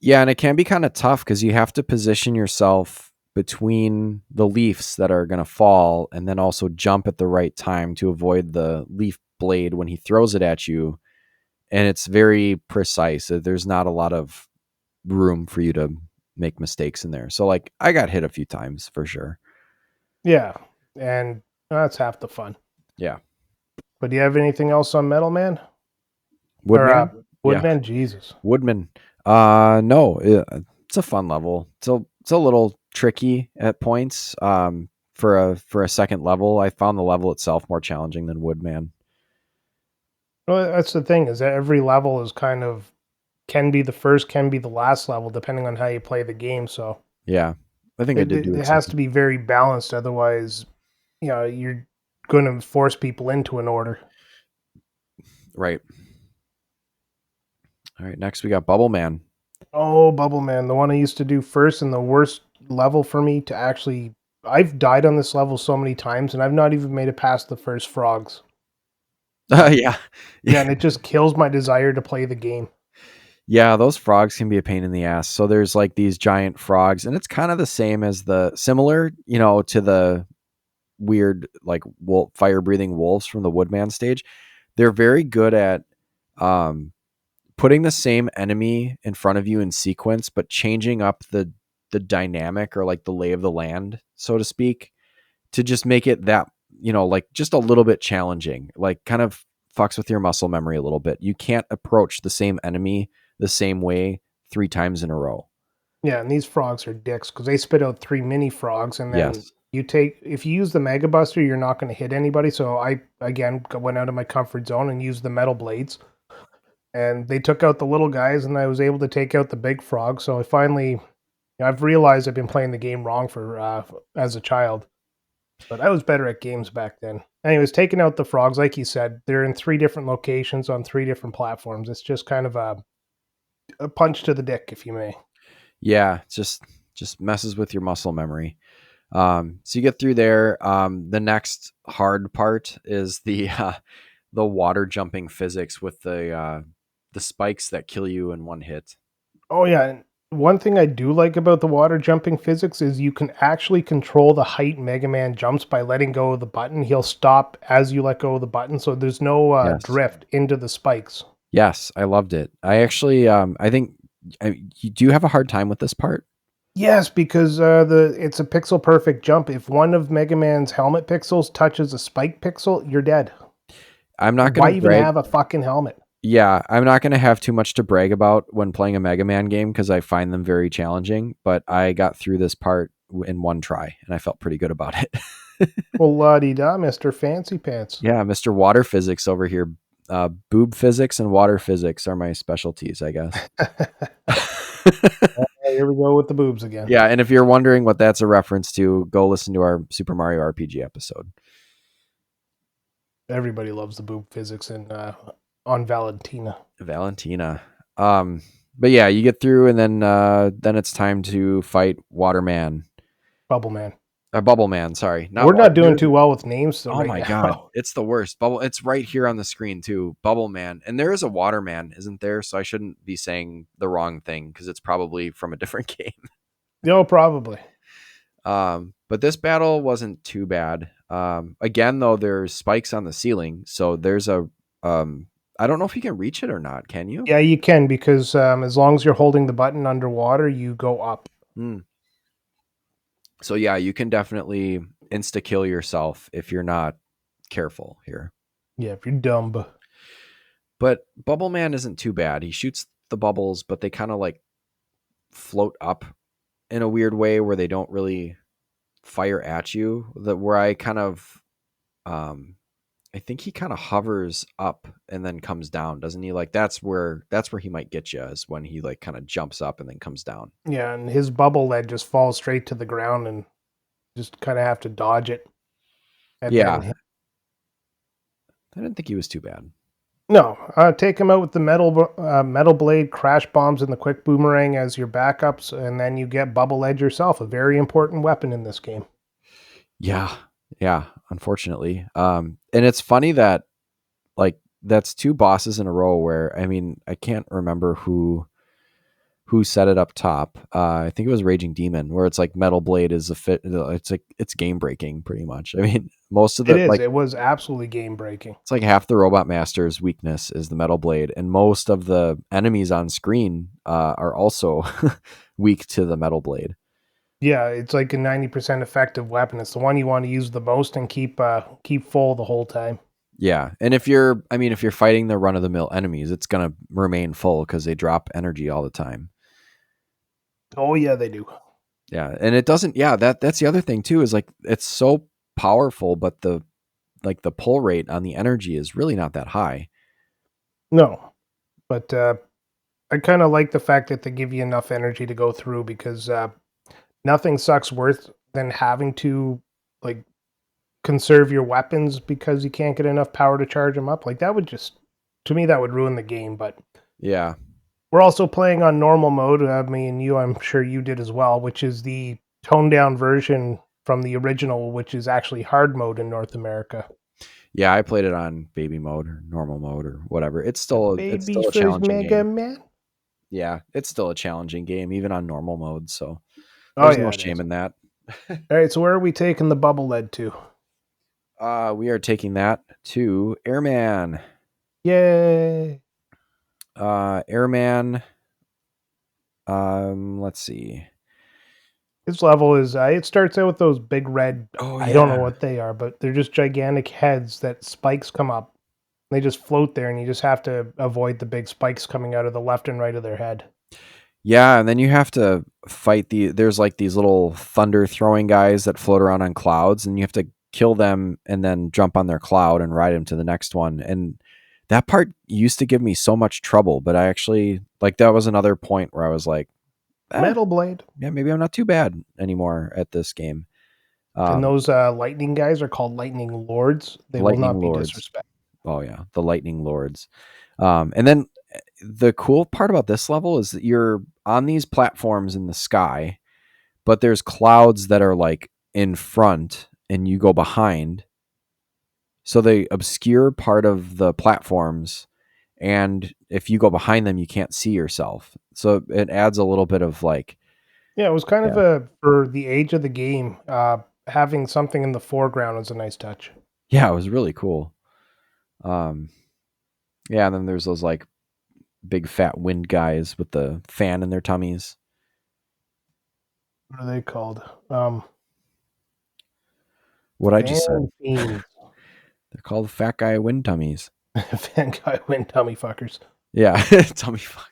Yeah, and it can be kind of tough because you have to position yourself between the leaves that are going to fall and then also jump at the right time to avoid the leaf blade when he throws it at you. And it's very precise. There's not a lot of room for you to make mistakes in there. So, like, I got hit a few times for sure. Yeah. And that's half the fun. Yeah. But do you have anything else on Metal Man? Or Woodman? Yeah. Woodman? Jesus. Woodman. No, it's a fun level. It's a little tricky at points. For a second level, I found the level itself more challenging than Woodman. Well, that's the thing is that every level is kind of can be the first, can be the last level, depending on how you play the game. So Yeah, I think I did do it it has second. to be very balanced. Otherwise, you're going to force people into an order. Right. All right. Next, we got Bubble Man. Oh, Bubble Man, the one I used to do first and the worst level for me to actually. I've died on this level so many times, and I've not even made it past the first frogs. Yeah, Yeah, and it just kills my desire to play the game. yeah. Those frogs can be a pain in the ass. So there's like these giant frogs, and it's kind of the same as the similar, to the weird like fire breathing wolves from the Woodman stage. They're very good at um putting the same enemy in front of you in sequence, but changing up the dynamic or like the lay of the land, so to speak, to just make it that like just a little bit challenging. Like kind of fucks with your muscle memory a little bit. You can't approach the same enemy the same way 3 times in a row. Yeah, and these frogs are dicks because they spit out 3 mini frogs, and then Yes. if you use the Mega Buster, you're not going to hit anybody. So I again went out of my comfort zone and used the metal blades, and they took out the little guys, and I was able to take out the big frog. So I finally, I've realized I've been playing the game wrong for as a child, but I was better at games back then. Anyways, taking out the frogs, like you said, they're in 3 different locations on 3 different platforms. It's just kind of a punch to the dick, if you may. Yeah, it's just messes with your muscle memory. So you get through there. The next hard part is the water jumping physics with the spikes that kill you in one hit. Oh yeah, and one thing I do like about the water jumping physics is you can actually control the height Mega Man jumps by letting go of the button. He'll stop as you let go of the button, so there's no Yes. drift into the spikes. Yes, I loved it. I actually, I think, you do have a hard time with this part. Yes, because the it's a pixel perfect jump. If one of Mega Man's helmet pixels touches a spike pixel, you're dead. I'm not going Why to even brag. have a fucking helmet? Yeah, I'm not going to have too much to brag about when playing a Mega Man game because I find them very challenging. But I got through this part in one try, and I felt pretty good about it. Well, la di da, Mister Fancy Pants. Yeah, Mr. Water Physics over here. Boob physics and water physics are my specialties, I guess. Here we go with the boobs again. Yeah, and if you're wondering what that's a reference to, go listen to our Super Mario RPG episode. Everybody loves the boob physics in on Valentina. Valentina. But yeah, you get through, and then it's time to fight Waterman. Bubble Man. Bubble Man, sorry, not We're Water. not doing too well with names though Oh right my god, now. it's the worst. Bubble. It's right here on the screen too. Bubble Man, and there is a Waterman, isn't there? So I shouldn't be saying the wrong thing because it's probably from a different game. No, probably. But this battle wasn't too bad. Again, though, there's spikes on the ceiling, so there's a. I don't know if you can reach it or not. Can you? Yeah, you can because as long as you're holding the button underwater, you go up. Hmm. So yeah, you can definitely insta kill yourself if you're not careful here. Yeah, if you're dumb. But Bubble Man isn't too bad. He shoots the bubbles, but they kind of like float up in a weird way where they don't really fire at you. That where I kind of I think he kind of hovers up and then comes down, doesn't he? Like that's where he might get you is when he like kind of jumps up and then comes down. Yeah, and his bubble lead just falls straight to the ground and just kind of have to dodge it. and Yeah, then I didn't think he was too bad. no, take him out with the metal blade, crash bombs, and the quick boomerang as your backups, and then you get Bubble Edge yourself, a very important weapon in this game. Yeah, yeah. Unfortunately, and it's funny that like that's two bosses in a row where I mean I can't remember who set it up top. I think it was Raging Demon, where it's like Metal Blade is a fit. It's like it's game breaking pretty much. I mean, most of It the is. like It was absolutely game breaking. it's like half the Robot Master's weakness is the Metal Blade, and most of the enemies on screen are also weak to the Metal Blade. Yeah, it's like a 90% effective weapon. It's the one you want to use the most and keep full the whole time. Yeah, and if you're, I mean, if you're fighting the run of the mill enemies, it's gonna remain full because they drop energy all the time. Oh yeah, they do. Yeah, and it doesn't. Yeah, that's the other thing too is like it's so powerful, but the like the pull rate on the energy is really not that high. No, but I kind of like the fact that they give you enough energy to go through because nothing sucks worse than having to like conserve your weapons because you can't get enough power to charge them up. Like that would just, to me, that would ruin the game. But Yeah, we're also playing on normal mode. Me and you, I'm sure you did as well, which is the toned down version from the original, which is actually hard mode in North America. yeah. I played it on baby mode or normal mode or whatever. The It's baby's still a first challenging Mega game. Man. Yeah, it's still a challenging game even on normal mode. So Oh there's no yeah, it shame is. in that. All right, so where are we taking the bubble lead to? We are taking that to Airman. Yay! Airman. Let's see. This level is it starts out with those big red. Oh I don't know yeah, what they are, but they're just gigantic heads that spikes come up. They just float there, and you just have to avoid the big spikes coming out of the left and right of their head. yeah, and then you have to fight there's like these little thunder throwing guys that float around on clouds, and you have to kill them and then jump on their cloud and ride them to the next one. And that part used to give me so much trouble, but I actually like that was another point where I was like, eh, Metal Blade. yeah, maybe I'm not too bad anymore at this game. And Um, those lightning guys are called lightning lords. They will Lightning not be Lords. disrespected. Oh yeah, the Lightning Lords. And then the cool part about this level is that you're on these platforms in the sky, but there's clouds that are like in front and you go behind. So they obscure part of the platforms. And if you go behind them, you can't see yourself. So it adds a little bit of like, Yeah, it was kind of yeah, a for the age of the game. Having something in the foreground was a nice touch. yeah, it was really cool. Um, yeah, and then there's those like big fat wind guys with the fan in their tummies. What are they called? Um, What I just said. Fan fiends. They're called fat guy wind tummies. Fan guy wind tummy fuckers. Yeah, tummy fuck.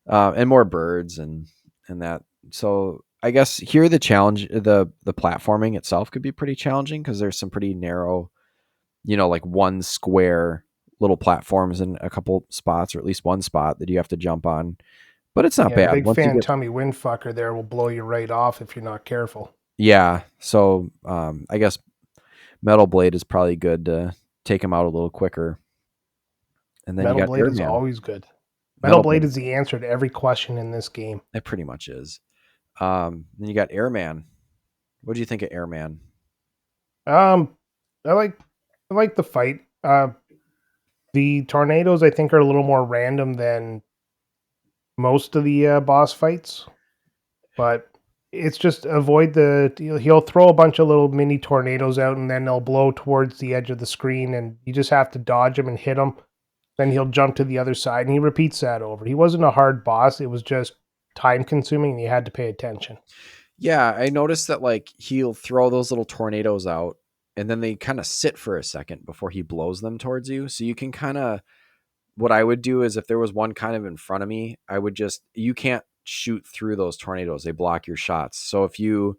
And more birds and that. So I guess here the challenge, the platforming itself could be pretty challenging because there's some pretty narrow, like one square little platforms in a couple spots, or at least one spot that you have to jump on. But it's not Yeah, bad big once you fan get. tummy wind fucker there will blow you right off if you're not careful. Yeah. So I guess Metal Blade is probably good to take him out a little quicker. And then you Metal got Blade is Airman. always good. Metal Metal Blade Blade, is the answer to every question in this game. it pretty much is. Then you got Airman. What do you think of Airman? Um, I like I like the fight. The tornadoes I think are a little more random than most of the boss fights, but it's just avoid he'll throw a bunch of little mini tornadoes out and then they'll blow towards the edge of the screen and you just have to dodge them and hit them. Then he'll jump to the other side and he repeats that over. He wasn't a hard boss, it was just time consuming and you had to pay attention. Yeah, I noticed that like he'll throw those little tornadoes out and then they kind of sit for a second before he blows them towards you. So you can kind of what I would do is if there was one kind of in front of me, I would just you can't shoot through those tornadoes. They block your shots. So if you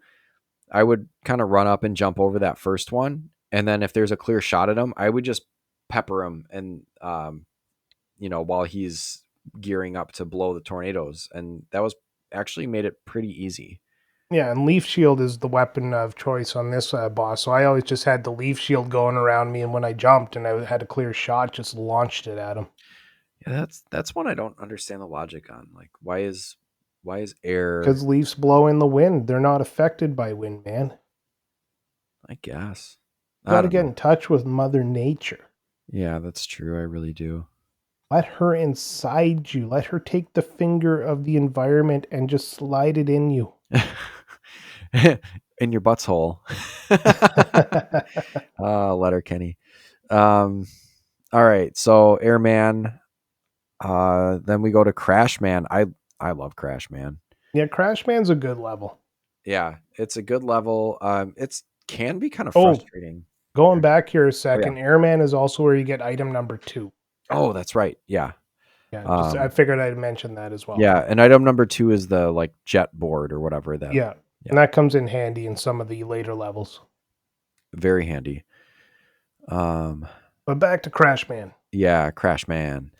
I would kind of run up and jump over that first one and then if there's a clear shot at him, I would just pepper him and while he's gearing up to blow the tornadoes and that was actually made it pretty easy. Yeah, and Leaf Shield is the weapon of choice on this boss. So I always just had the Leaf Shield going around me, and when I jumped and I had a clear shot, just launched it at him. Yeah, that's one I don't understand the logic on. Like, why is air? Because leaves blow in the wind. They're not affected by wind, man. I guess. You I got to don't get know. in touch with Mother Nature. Yeah, that's true. I really do. Let her inside you. Let her take the finger of the environment and just slide it in you. In your butthole. Letter Kenny. Um, all right. So Airman. Then we go to Crash Man. I love Crash Man. Yeah, Crash Man's a good level. Yeah, it's a good level. It's can be kind of Oh, frustrating. going back here a Oh yeah. second, Airman is also where you get item number 2. Oh, that's right. Yeah. Yeah, just I Um, figured I'd mention that as well. yeah. And item number 2 is the like jet board or whatever that. Yeah, Yeah. and that comes in handy in some of the later levels. Very handy. Um, But back to Crash Man. yeah, Crash Man.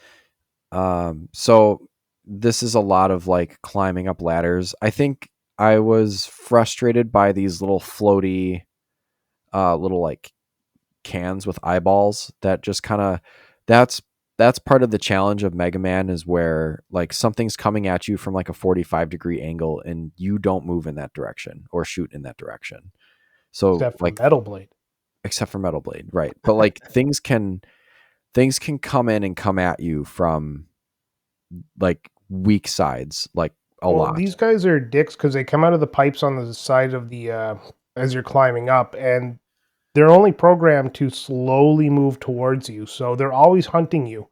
So this is a lot of like climbing up ladders. I think I was frustrated by these little floaty, little like cans with eyeballs that just kind of that's that's part of the challenge of Mega Man is where like something's coming at you from like a 45-degree angle and you don't move in that direction or shoot in that direction. So Except for like Metal Blade. except for Metal Blade, right? But like things can come in and come at you from like weak sides like a Well, lot. these guys are dicks because they come out of the pipes on the side of the as you're climbing up, and they're only programmed to slowly move towards you, so they're always hunting you.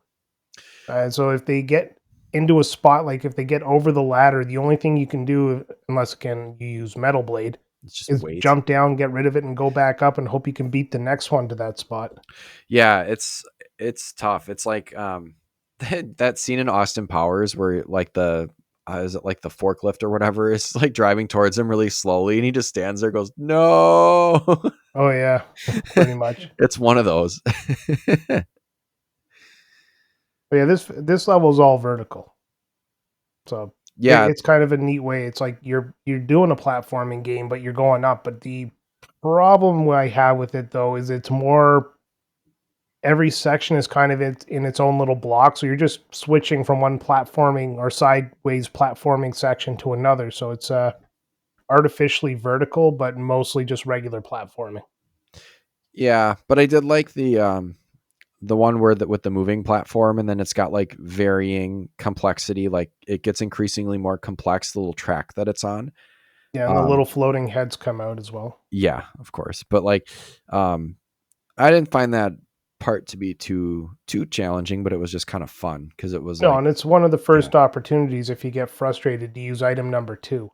And so if they get into a spot, like if they get over the ladder, the only thing you can do, unless again you use Metal Blade, It's just is wait. jump down, get rid of it, and go back up, and hope you can beat the next one to that spot. Yeah, it's tough. It's like that scene in Austin Powers where like the is it like the forklift or whatever is like driving towards him really slowly and he just stands there and goes, "No." Oh yeah, pretty much. It's one of those. But yeah, this level is all vertical. So Yeah, it's kind of a neat way. It's like you're doing a platforming game, but you're going up. But the problem I have with it though is it's more every section is kind of in its own little block. So you're just switching from one platforming or sideways platforming section to another. So it's artificially vertical, but mostly just regular platforming. yeah, but I did like the one where that with the moving platform and then it's got like varying complexity, like it gets increasingly more complex the little track that it's on. Yeah, and the Um little floating heads come out as well. yeah, of course. But like um I didn't find that part to be too challenging, but it was just kind of fun because it was No, like, and it's one of the yeah. first opportunities if you get frustrated to use item number 2.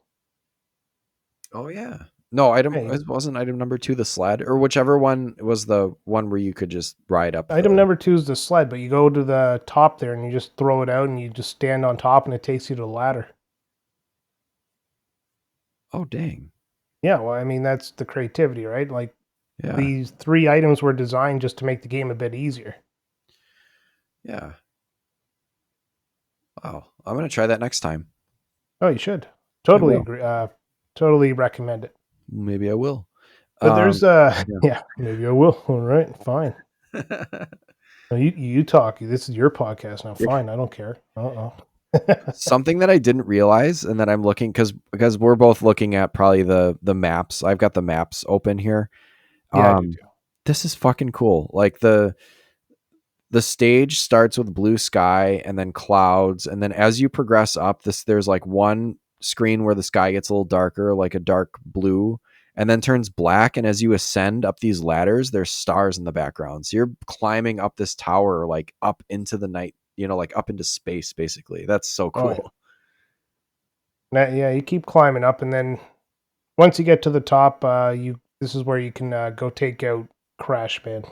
Oh yeah. No, Hey, it wasn't item number 2 the sled or whichever one was the one where you could just ride up item the. number 2 is the sled, but you go to the top there and you just throw it out and you just stand on top and it takes you to the ladder. Oh dang. Yeah, well, I mean that's the creativity, right? Like Yeah. these 3 items were designed just to make the game a bit easier. Yeah. Wow. I'm gonna try that next time. Oh, you should. I Totally will. agree. Totally recommend it. Maybe I will. But there's Yeah. yeah, maybe I will. All right, fine. No, you talk. This is your podcast now. Fine, I don't care. Uh-uh. Something that I didn't realize and that I'm looking because we're both looking at probably the maps. I've got the maps open here. Yeah, I do Um too. this is fucking cool. Like the stage starts with blue sky and then clouds and then as you progress up there's like one screen where the sky gets a little darker, like a dark blue, and then turns black, and as you ascend up these ladders there's stars in the background, so you're climbing up this tower like up into the night, like up into space basically. That's so Oh yeah. cool. Yeah, you keep climbing up, and then once you get to the top, you this is where you can go take out Crash Man.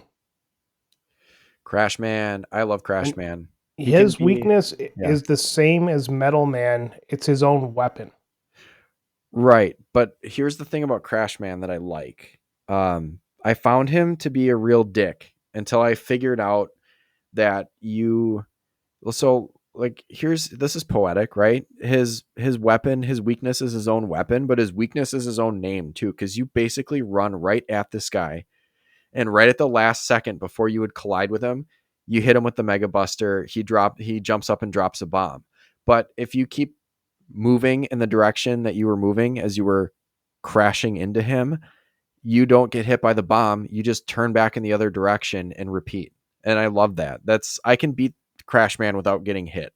Crash Man, I love Crash And Man. He can his be. weakness Yeah. is the same as Metal Man. It's his own weapon. Right, but here's the thing about Crash Man that I like. I found him to be a real dick until I figured out that you. Well, so like here's this is poetic, right? His weapon, his weakness is his own weapon, but his weakness is his own name too, because you basically run right at this guy, and right at the last second before you would collide with him, you hit him with the Mega Buster. He jumps up and drops a bomb. But if you keep moving in the direction that you were moving as you were crashing into him, you don't get hit by the bomb. You just turn back in the other direction and repeat. And I love that. I can beat Crash Man without getting hit.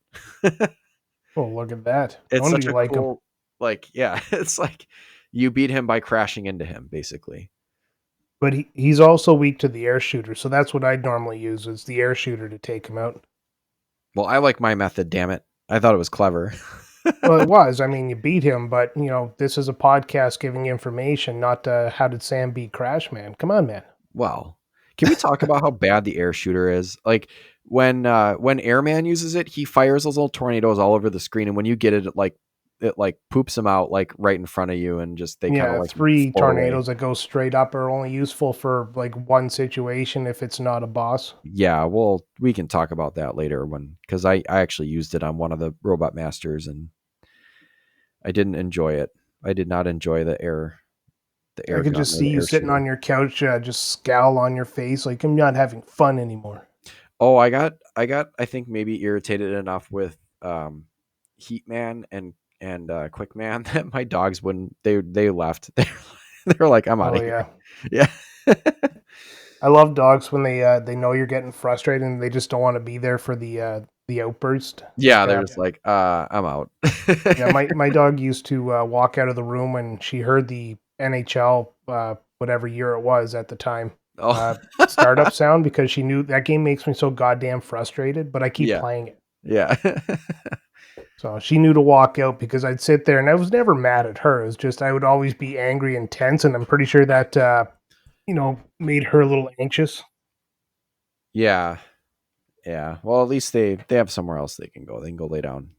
Oh, look at that. No It's wonder such you a like him. cool, like, yeah, it's like you beat him by crashing into him, basically. But he's also weak to the air shooter, so that's what I'd normally use is the air shooter to take him out. Well, I like my method, damn it. I thought it was clever. Well, it was. I mean, you beat him, but this is a podcast giving information, not how did Sam beat Crash Man. Come on, man. Well, can we talk about how bad the air shooter is? Like when Airman uses it, he fires those little tornadoes all over the screen, and when you get it, it poops them out like right in front of you, and just they kind of Yeah, like three float away. tornadoes that go straight up are only useful for like one situation if it's not a boss. Yeah, well, we can talk about that later when because I actually used it on one of the Robot Masters and I didn't enjoy it. I did not enjoy the I air could gun just or see the you air sitting on shooter. your couch, just scowl on your face like I'm not having fun anymore. Oh, I got I think maybe irritated enough with Heat Man and Quick Man that my dogs wouldn't they left. They're like, I'm out Oh of here. yeah. Yeah. I love dogs when they know you're getting frustrated and they just don't want to be there for the outburst. Yeah, they're just like, I'm out. Yeah, my dog used to walk out of the room when she heard the NHL whatever year it was at the time Oh, uh, startup sound because she knew that game makes me so goddamn frustrated, but I keep yeah. playing it. Yeah. So she knew to walk out because I'd sit there and I was never mad at her. It was just I would always be angry and tense, and I'm pretty sure that made her a little anxious. Yeah. Yeah. Well, at least they have somewhere else they can go. They can go lay down.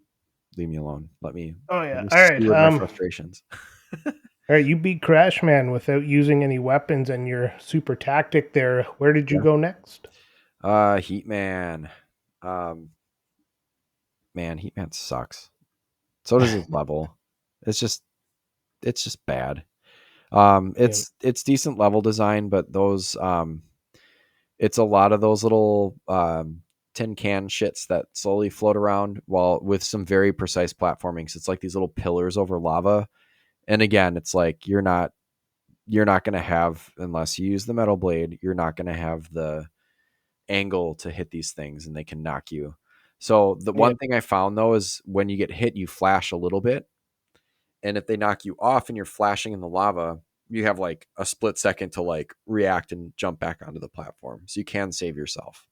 Leave me alone. Oh Let yeah. me All right. steward my frustrations. All right. You beat Crash Man without using any weapons, and your super tactic there. Where did you Yeah. go next? Heat Man. Um Man, Heat Man sucks. So does his level. It's just it's just bad. Yeah. It's decent level design, but those it's a lot of those little tin can shits that slowly float around while with some very precise platforming. So it's like these little pillars over lava. And again, it's like you're not gonna have unless you use the metal blade, you're not gonna have the angle to hit these things and they can knock you. So the Yeah. one thing I found though is when you get hit, you flash a little bit. And if they knock you off and you're flashing in the lava, you have like a split second to like react and jump back onto the platform. So you can save yourself.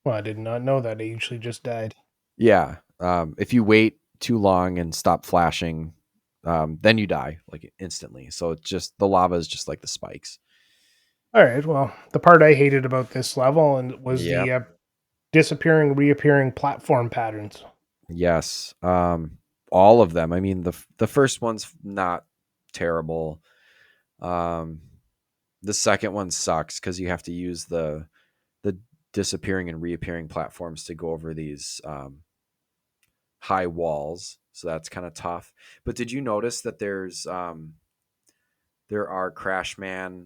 Well, I did not know that. I usually just died. Yeah. If you wait too long and stop flashing, then you die like instantly. So it's just the lava is just like the spikes. All right. Well, the part I hated about this level and was Yep. the disappearing, reappearing platform patterns. Yes. All of them. I mean, the first one's not terrible. Um, the second one sucks because you have to use the disappearing and reappearing platforms to go over these high walls. So that's kind of tough. But did you notice that there are Crashman?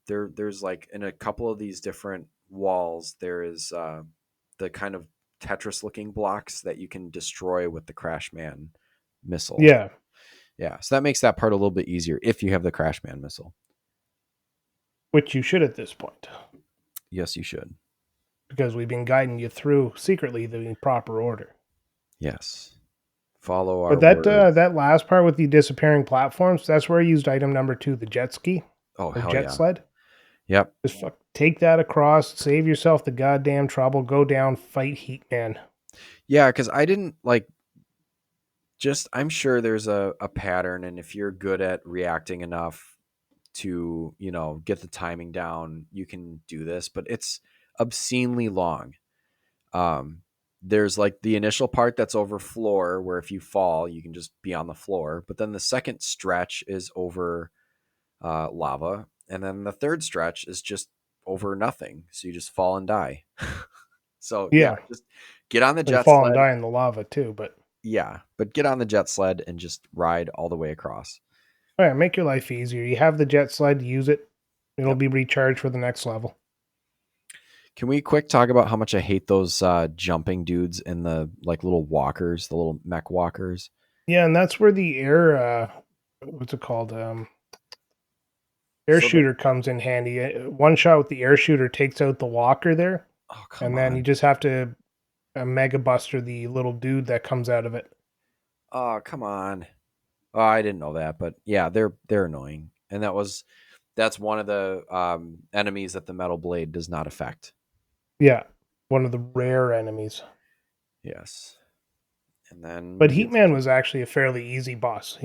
There's like in a couple of these different walls, there is the kind of Tetris looking blocks that you can destroy with the Crashman missile. Yeah, Yeah, so that makes that part a little bit easier if you have the Crashman missile. which you should at this point Yes, you should. because we've been guiding you through secretly the proper order. Yes, follow But our that words. that last part with the disappearing platforms, that's where I used item number 2, the jet ski Oh or hell jet yeah. sled. Yep. Just take that across, save yourself the goddamn trouble, go down, fight Heat Man. Yeah, because I didn't like just I'm sure there's a pattern, and if you're good at reacting enough to, get the timing down, you can do this, but it's obscenely long. Um, there's like the initial part that's over floor where if you fall, you can just be on the floor. But then the second stretch is over lava. And then the third stretch is just over nothing. So you just fall and die. So yeah, Yeah, just get on the they jet fall and sled. die in the lava too. But Yeah, but get on the jet sled and just ride all the way across. all right, make your life easier. You have the jet sled, use it. It'll Yep. be recharged for the next level. Can we quick talk about how much I hate those jumping dudes in the like little walkers, the little mech walkers? Yeah, and that's where the air what's it called? Air So the shooter comes in handy. One shot with the air shooter takes out the walker there, oh come and then you on, just have to mega buster the little dude that comes out of it. oh come on. Oh, I didn't know that, but yeah, they're annoying, and that's one of the enemies that the metal blade does not affect. Yeah, one of the rare enemies. Yes, and then But you get Heatman was actually a fairly easy boss.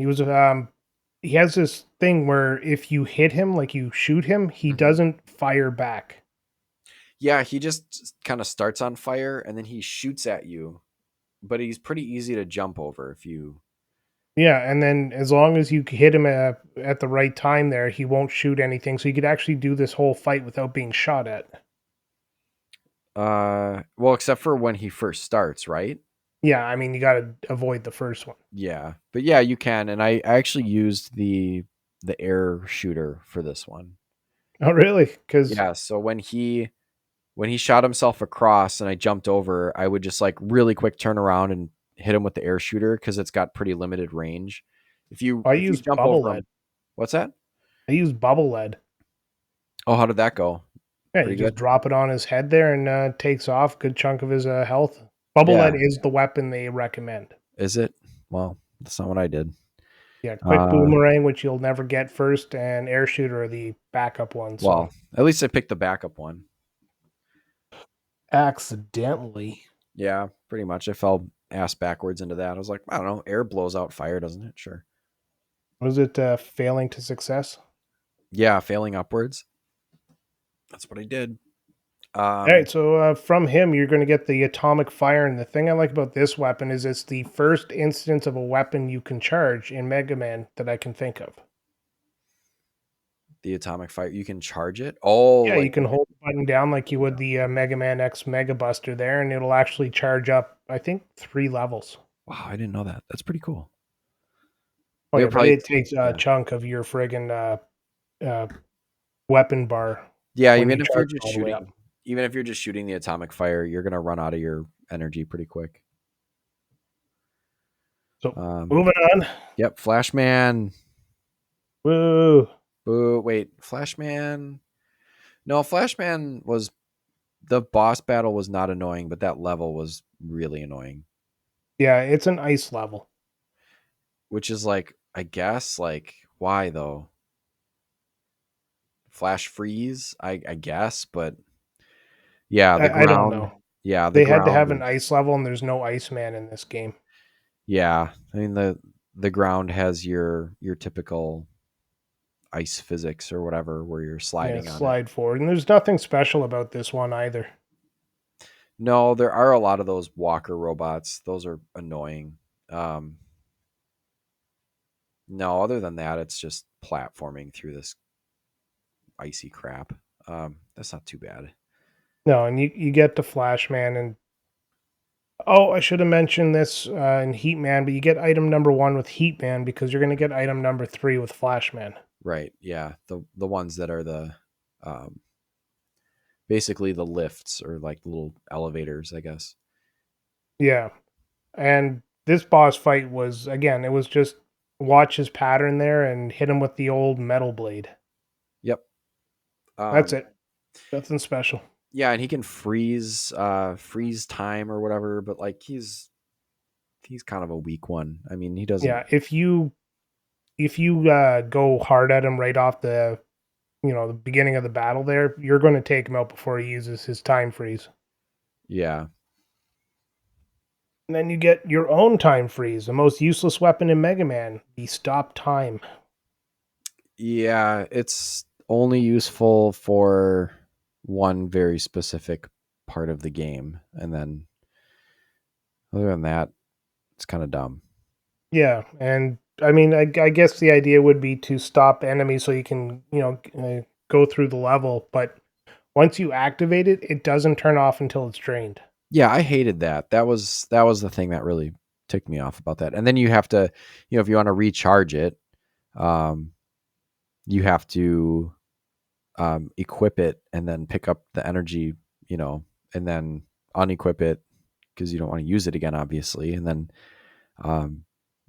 He has this thing where if you hit him, like you shoot him, he Mhm. doesn't fire back. Yeah, he just kind of starts on fire and then he shoots at you, but he's pretty easy to jump over if you. Yeah, and then as long as you hit him at the right time there, he won't shoot anything. So you could actually do this whole fight without being shot at. Well, except for when he first starts, right? Yeah, I mean, you got to avoid the first one. Yeah, but yeah, you can, and I actually used the air shooter for this one. Oh, really? Because Yeah, so when he shot himself across and I jumped over, I would just like really quick turn around and hit him with the air shooter because it's got pretty limited range. I If you use jump bubble over lead. him, what's that? I use bubble lead. Oh, how did that go? Yeah, you Pretty just good. drop it on his head there and takes off good chunk of his health. Bubble lead Yeah, is the weapon they recommend. is it? Well, that's not what I did. Yeah, quick Uh, boomerang, which you'll never get first, and air shooter are the backup ones. So well, at least I picked the backup one. accidentally. Yeah, pretty much. I fell ass backwards into that. I was like, I don't know, air blows out fire, doesn't it? Sure. Was it failing to success? Yeah, failing upwards. That's what I did. All Um, right, so from him, you're going to get the atomic fire. And the thing I like about this weapon is it's the first instance of a weapon you can charge in Mega Man that I can think of. the atomic fire, you can charge it. Oh, Yeah, like you can hold the button down like you would the Mega Man X Mega Buster there, and it'll actually charge up, I think, 3 levels. wow, I didn't know that. That's pretty cool. Oh, They'll yeah, but probably it takes a yeah. chunk of your friggin' uh, weapon bar Yeah, when you charge it all the way up. even if you're just shooting the atomic fire, you're gonna run out of your energy pretty quick. So, Um, moving on. yep, Flashman. Woo. Boo, wait, Flashman. No, Flashman was the boss battle was not annoying, but that level was really annoying. Yeah, it's an ice level. Which is like, I guess, like, why though? Flash freeze, I guess, but yeah, the I don't know. ground. Yeah, the They had to ground have an is ice level, and there's no Iceman in this game. yeah. I mean the ground has your typical ice physics or whatever where you're Yeah, sliding on it. slide forward. And there's nothing special about this one either. No, there are a lot of those walker robots. Those are annoying. Um, no, other than that, it's just platforming through this icy crap. That's not too bad. No, and you get to Flashman, and oh, I should have mentioned this in Heatman, but you get item number 1 with Heatman because you're going to get item number 3 with Flashman. Right. Yeah. The ones that are the um, basically the lifts or like little elevators, I guess. Yeah, and this boss fight was, again, it was just watch his pattern there and hit him with the old metal blade. Yep. That's Um, it. Nothing special. yeah, and he can freeze time or whatever, but like he's kind of a weak one. I mean, he doesn't. Yeah, if you go hard at him right off the beginning of the battle there, you're going to take him out before he uses his time freeze. Yeah. And then you get your own time freeze, the most useless weapon in Mega Man, the stop time. Yeah, it's only useful for one very specific part of the game, and then other than that, it's kind of dumb. Yeah, and I mean, I guess the idea would be to stop enemies so you can go through the level, but once you activate it, it doesn't turn off until it's drained. Yeah, I hated that. That was the thing that really ticked me off about that. And then you have to, if you want to recharge it, um, you have to equip it and then pick up the energy, you know, and then unequip it because you don't want to use it again, obviously. And then um,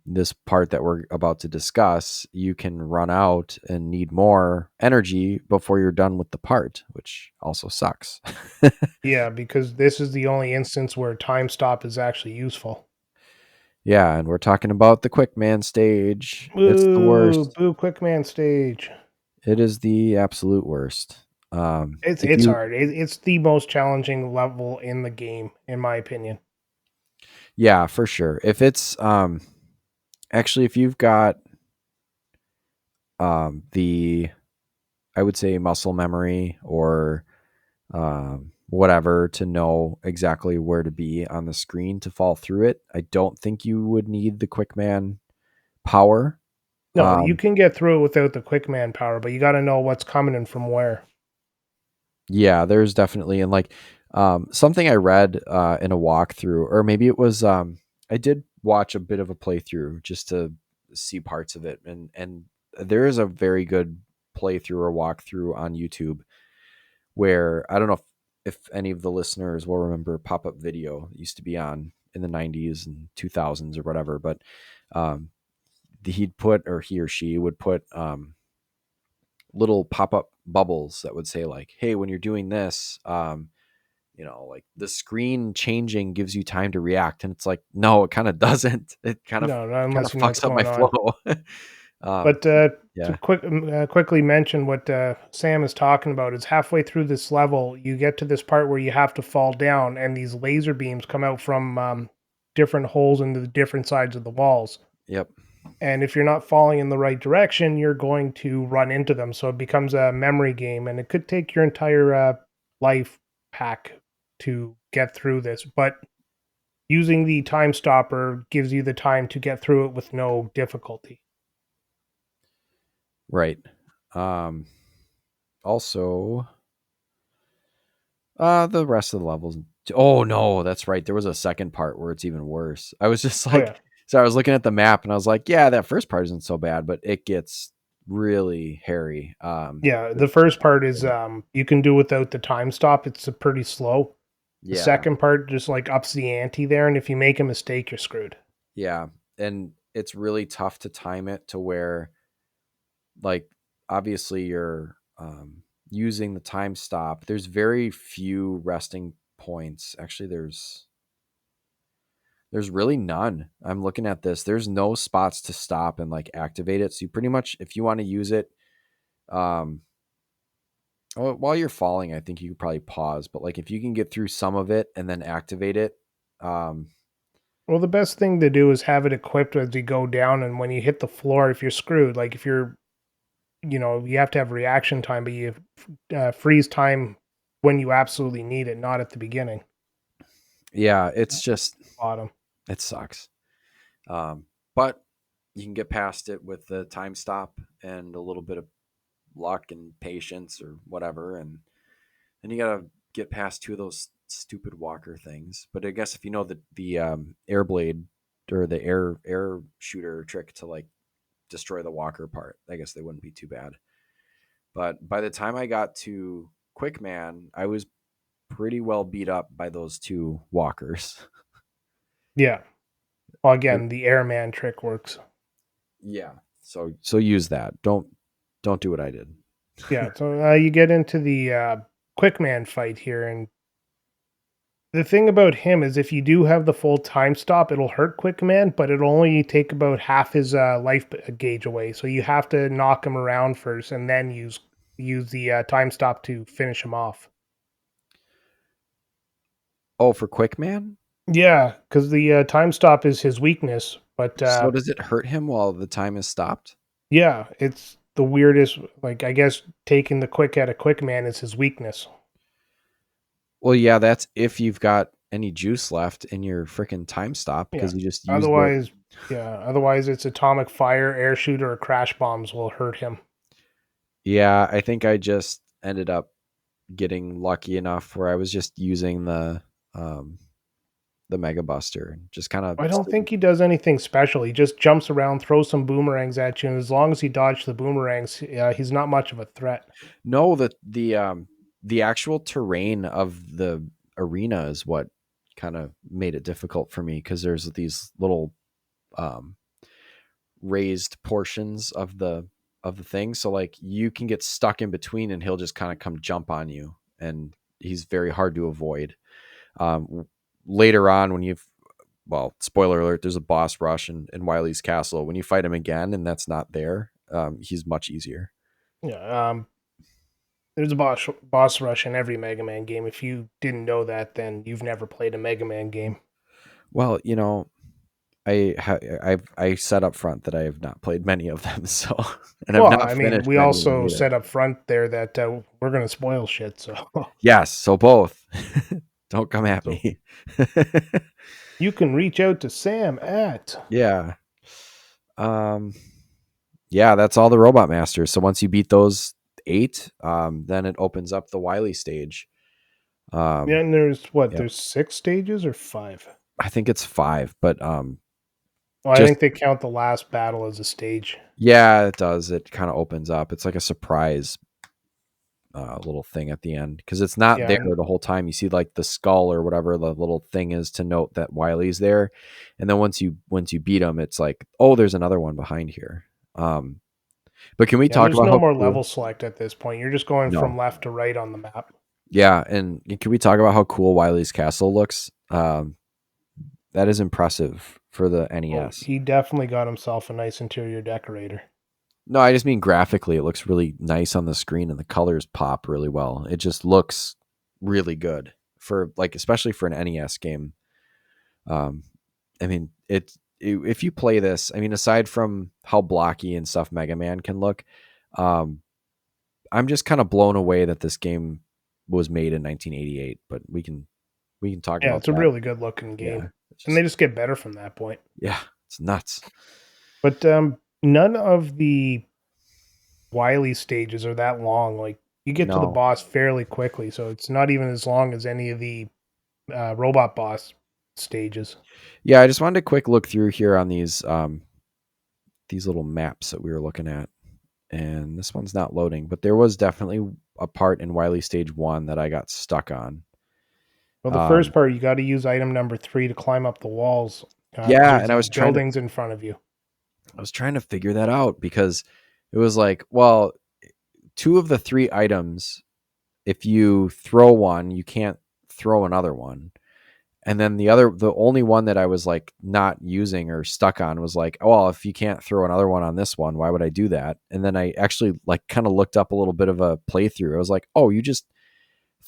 this part that we're about to discuss, you can run out and need more energy before you're done with the part, which also sucks. Yeah, because this is the only instance where time stop is actually useful. Yeah, and we're talking about the quick man stage. It's the Boo, worst. boo, quick man stage. It is the absolute worst. It's If it's you, hard. It's the most challenging level in the game, in my opinion. yeah, for sure. If it's actually, if you've got the, I would say muscle memory or whatever to know exactly where to be on the screen to fall through it, I don't think you would need the quick man power. No, you Um, can get through it without the quick man power, but you got to know what's coming and from where. Yeah, there's definitely, and like something I read in a walkthrough, or maybe it was I did watch a bit of a playthrough just to see parts of it, and there is a very good playthrough or walkthrough on YouTube where I don't know if any of the listeners will remember pop up video. It used to be on in the 90s and 2000s or whatever, but um, he'd put, or he or she would put little pop up bubbles that would say like, "Hey, when you're doing this." Like the screen changing gives you time to react. And it's like, no, it kind of doesn't. It No, not kind of unless you know what's fucks up my going on. flow. um, But to yeah. quickly mention what Sam is talking about is halfway through this level, you get to this part where you have to fall down, and these laser beams come out from different holes into the different sides of the walls. Yep. And if you're not falling in the right direction, you're going to run into them. So it becomes a memory game, and it could take your entire life pack to get through this. But using the time stopper gives you the time to get through it with no difficulty. Right. Um, also, the rest of the levels. Oh no, that's right. There was a second part where it's even worse. I was just Oh yeah, like, so I was looking at the map and I was like, yeah, that first part isn't so bad, but it gets really hairy. yeah. The The first second part is part. you can do without the time stop. It's pretty slow. The Yeah. second part just like ups the ante there, and if you make a mistake, you're screwed. Yeah. And it's really tough to time it to where, like, obviously you're using the time stop. There's very few resting points. Actually, there's really none. I'm looking at this. There's no spots to stop and like activate it. So you pretty much, if you want to use it, um, while you're falling, I think you could probably pause. But like if you can get through some of it and then activate it, um, Well, the best thing to do is have it equipped as you go down, and when you hit the floor, if you're screwed, like if you're, you have to have reaction time, but you freeze time when you absolutely need it, not at the beginning. yeah, it's just Bottom. it sucks. But you can get past it with the time stop and a little bit of luck and patience or whatever, and then you gotta get past two of those stupid walker things. But I guess if you know the air blade or the air shooter trick to like destroy the walker part, I guess they wouldn't be too bad. But by the time I got to Quick Man, I was pretty well beat up by those two walkers. Yeah. Well, It, again, the airman trick works. yeah, so use that. Don't do what I did. Yeah. So you get into the quick man fight here, and the thing about him is if you do have the full time stop, it'll hurt quick man, but it'll only take about half his life gauge away. So you have to knock him around first, and then use the time stop to finish him off. Oh, for Quick Man? Yeah, because the time stop is his weakness. But So does it hurt him while the time is stopped? yeah, it's the weirdest. Like I guess taking the quick at a quick man is his weakness. Well, yeah, that's if you've got any juice left in your freaking time stop Yeah. because you just used it. Otherwise, yeah. Otherwise, it's atomic fire, air shooter, or crash bombs will hurt him. Yeah, I think I just ended up getting lucky enough where I was just using um, the Mega Buster and just kind of I don't think he does anything special. He just jumps around, throws some boomerangs at you, and as long as he dodges the boomerangs, he's not much of a threat. no, the actual terrain of the arena is what kind of made it difficult for me because there's these little um, raised portions of the thing. So like you can get stuck in between and he'll just kind of come jump on you and he's very hard to avoid. Later on when you've well, spoiler alert, there's a boss rush in Wily's castle. When you fight him again and that's not there, he's much easier. Yeah, there's a boss rush in every Mega Man game. If you didn't know that, then you've never played a Mega Man game. Well, I said up front that I have not played many of them, so and I've Well, not I mean, finished we many of them also either. said up front there that we're gonna spoil shit. So, Yes, so both. Don't come at so me. you can reach out to Sam at. Yeah. Um yeah, that's all the Robot Masters. So once you beat those 8, then it opens up the Wily stage. Yeah, Um and there's what? yeah, There's 6 stages or 5? I think it's 5, but Well, I just think they count the last battle as a stage. yeah, it does. It kind of opens up. It's like a surprise little thing at the end because it's not Yeah, there and the whole time. You see like the skull or whatever the little thing is to note that Wily's there, and then once you beat him, it's like oh, there's another one behind here. Um, but can we yeah, and talk there's about no how more cool? level select at this point. You're just going No, from left to right on the map. yeah, and can we talk about how cool Wily's castle looks? That is impressive for the Oh, NES. he definitely got himself a nice interior decorator. No, I just mean graphically, it looks really nice on the screen, and the colors pop really well. It just looks really good for like, especially for an NES game. Um, I mean, if you play this, I mean, aside from how blocky and stuff Mega Man can look, um, I'm just kind of blown away that this game was made in 1988. But we can talk Yeah, about it's a that. really good looking game, Yeah, it's and they just just get better from that point. yeah, it's nuts. But none of the Wily stages are that long. Like you get to the No, boss fairly quickly, so it's not even as long as any of the robot boss stages. yeah, I just wanted a quick look through here on these little maps that we were looking at, and this one's not loading, but there was definitely a part in Wily Stage 1 that I got stuck on. Well, the first Um, part you got to use item number 3 to climb up the walls because yeah, there's and I these was trying to buildings in front of you. figure that out because it was like, well, two of the three items, if you throw one, you can't throw another one. And then the only one that I was like not using or stuck on was like, oh, well, if you can't throw another one on this one, why would I do that? And then I actually like kind of looked up a little bit of a playthrough. I was like, oh, you just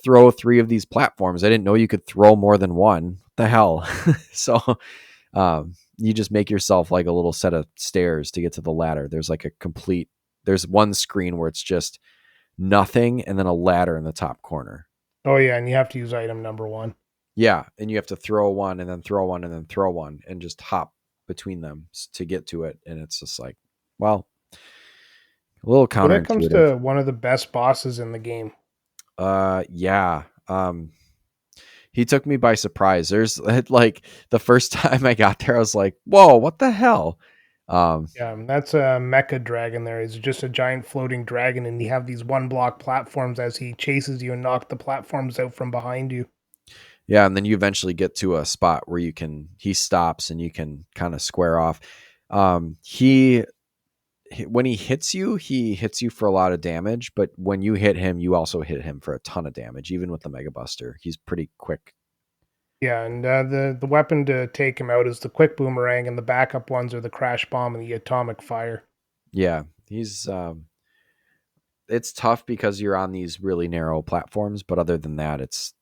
throw 3 of these platforms. I didn't know you could throw more than one. What the hell? So you just make yourself like a little set of stairs to get to the ladder. There's one screen where it's just nothing and then a ladder in the top corner. Oh yeah, and you have to use item number 1. Yeah, and you have to throw one and then throw one and then throw one and just hop between them to get to it. And it's just like, well, a little Well, that comes counterintuitive. to one of the best bosses in the game. Yeah. He took me by surprise. There's like the first time I got there, I was like, whoa, what the hell? Um, Yeah, that's a mecha dragon. There is just a giant floating dragon, and you have these one block platforms as he chases you and knock the platforms out from behind you. yeah, and then you eventually get to a spot where he stops and you can kind of square off. He when he hits you for a lot of damage, but when you hit him, you also hit him for a ton of damage, even with the Mega Buster. He's pretty quick. Yeah, and the weapon to take him out is the quick boomerang, and the backup ones are the crash bomb and the atomic fire. Yeah, he's it's tough because you're on these really narrow platforms, but other than that, it's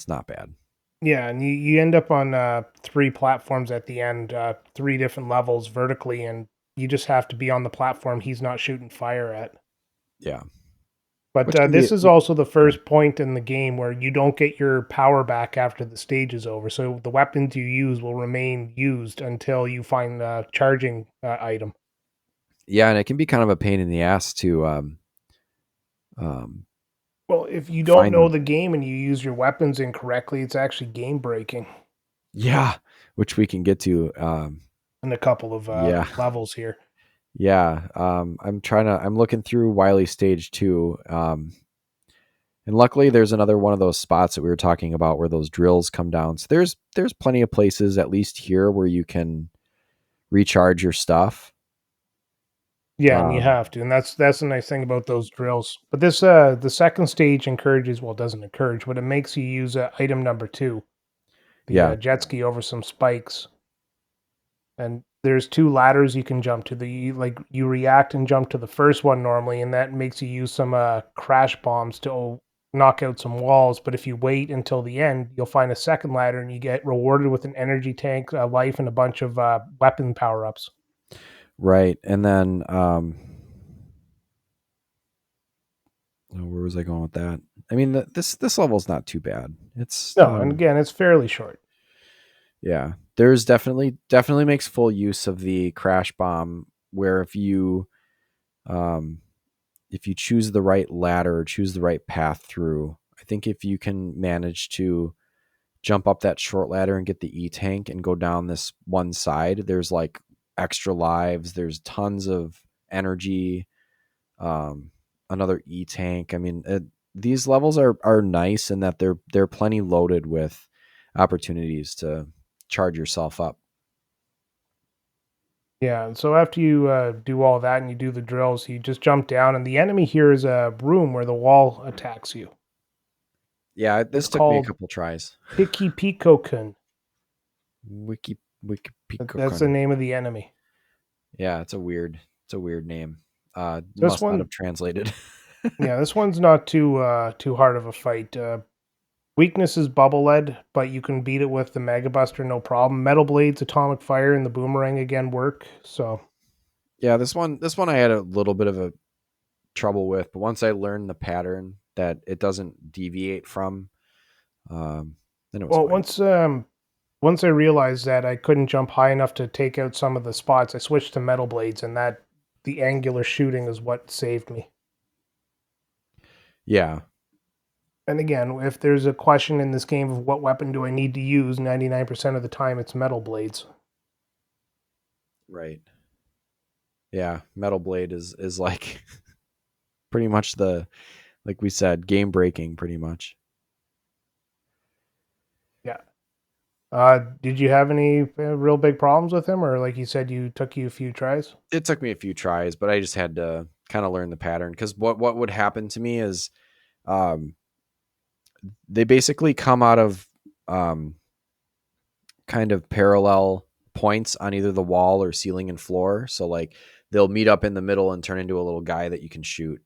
not bad. Yeah, and you end up on 3 platforms at the end, 3 different levels vertically, and you just have to be on the platform he's not shooting fire at. Yeah, But which can be this is also the first point in the game where you don't get your power back after the stage is over. So the weapons you use will remain used until you find a charging item. yeah, and it can be kind of a pain in the ass to um Well, if you don't know find the game and you use your weapons incorrectly, it's actually game breaking yeah, which we can get to. in a couple of Yeah, levels here. yeah. I'm looking through Wily Stage 2. And luckily there's another one of those spots that we were talking about where those drills come down. So there's plenty of places, at least here, where you can recharge your stuff. Yeah, and you Um, have to, and that's the nice thing about those drills. But this the second stage encourages, well, it doesn't encourage, but it makes you use item number two, the yeah, jet ski over some spikes. And there's two ladders you can jump to. Like you react and jump to the first one normally, and that makes you use some crash bombs to knock out some walls. But if you wait until the end, you'll find a second ladder, and you get rewarded with an energy tank, a life, and a bunch of weapon power ups. right. And then oh, where was I going with that? I mean, this level's not too bad. It's No, and again, it's fairly short. yeah. There's definitely makes full use of the crash bomb where um if you choose the right ladder, choose the right path through. I think if you can manage to jump up that short ladder and get the E tank and go down this one side, there's like extra lives, there's tons of energy, um, another E tank. I mean, these levels are nice in that they're plenty loaded with opportunities to charge yourself up. Yeah, and so after you do all that and you do the drills, you just jump down, and the enemy here is a room where the wall attacks you. Yeah, It's this took me a called couple tries. Picky Pikokun. Wiki That's the Pikokun. name of the enemy. Yeah, it's a weird name. This Must not have one, translated. yeah, this one's not too hard of a fight. Weakness is bubble lead, but you can beat it with the Mega Buster no problem. Metal Blades, Atomic Fire, and the Boomerang again work. So Yeah, this one I had a little bit of a trouble with, but once I learned the pattern that it doesn't deviate from, um, then it was well, fine. once I realized that I couldn't jump high enough to take out some of the spots, I switched to Metal Blades, and that the angular shooting is what saved me. Yeah, And again, if there's a question in this game of what weapon do I need to use, 99% of the time it's Metal Blades. right. Yeah, Metal Blade is like pretty much the like we said, game breaking pretty much. Yeah. Did you have any real big problems with him, or like you said, you took you a few tries? It took me a few tries, but I just had to kind of learn the pattern because what would happen to me is um, they basically come out of um, kind of parallel points on either the wall or ceiling and floor. So like they'll meet up in the middle and turn into a little guy that you can shoot.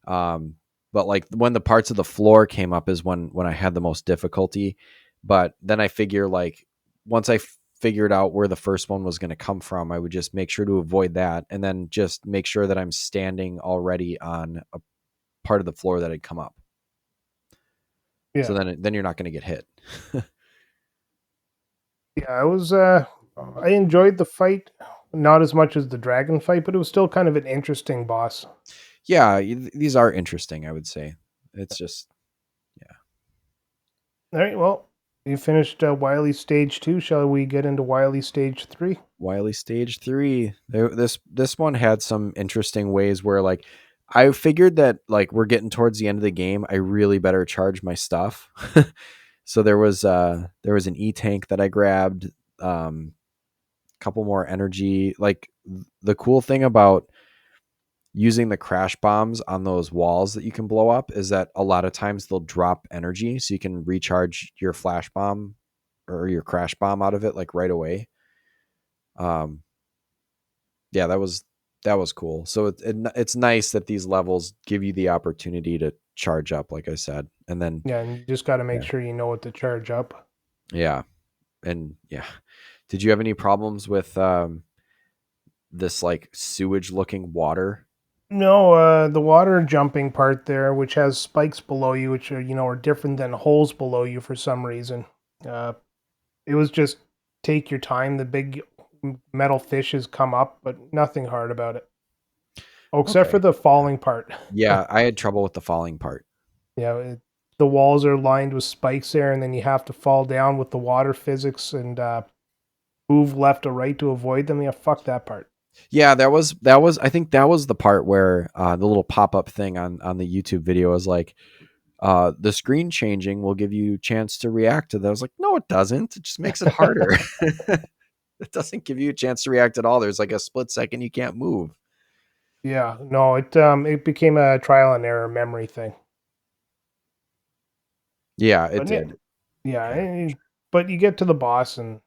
Um, but like when the parts of the floor came up is when I had the most difficulty. But then I figure like once I figured out where the first one was going to come from, I would just make sure to avoid that and then just make sure that I'm standing already on a part of the floor that had come up. So Yeah. then you're not going to get hit. Yeah, I enjoyed the fight, not as much as the dragon fight, but it was still kind of an interesting boss. Yeah, these are interesting, I would say. It's just yeah. All right, well, you finished Wily Stage 2. Shall we get into Wily Stage 3? Wily Stage 3. This one had some interesting ways where like I figured that like we're getting towards the end of the game, I really better charge my stuff. So there was an E tank that I grabbed, a couple more energy. Like the cool thing about using the crash bombs on those walls that you can blow up is that a lot of times they'll drop energy so you can recharge your flash bomb or your crash bomb out of it like right away. Um, yeah, that was cool. So it's nice that these levels give you the opportunity to charge up, like I said, and then Yeah, and you just got to make yeah, sure you know what to charge up. yeah, and yeah. Did you have any problems with this like sewage looking water? No, the water jumping part there, which has spikes below you, which are different than holes below you for some reason. Uh, it was just take your time. The big metal fishes come up, but nothing hard about it. Oh, except for Okay, the yeah, falling part. yeah. I had trouble with the falling part. You know, the walls are lined with spikes there, and then you have to fall down with the water physics and move left or right to avoid them. Yeah, fuck that part. Yeah, that was I think that was the part where the little pop-up thing on the YouTube video is like the screen changing will give you a chance to react to that. I was like, no, it doesn't. It just makes it harder. It doesn't give you a chance to react at all. There's like a split second you can't move. Yeah, no, it became a trial and error memory thing. Yeah, it But did. yeah, but you get to the boss, and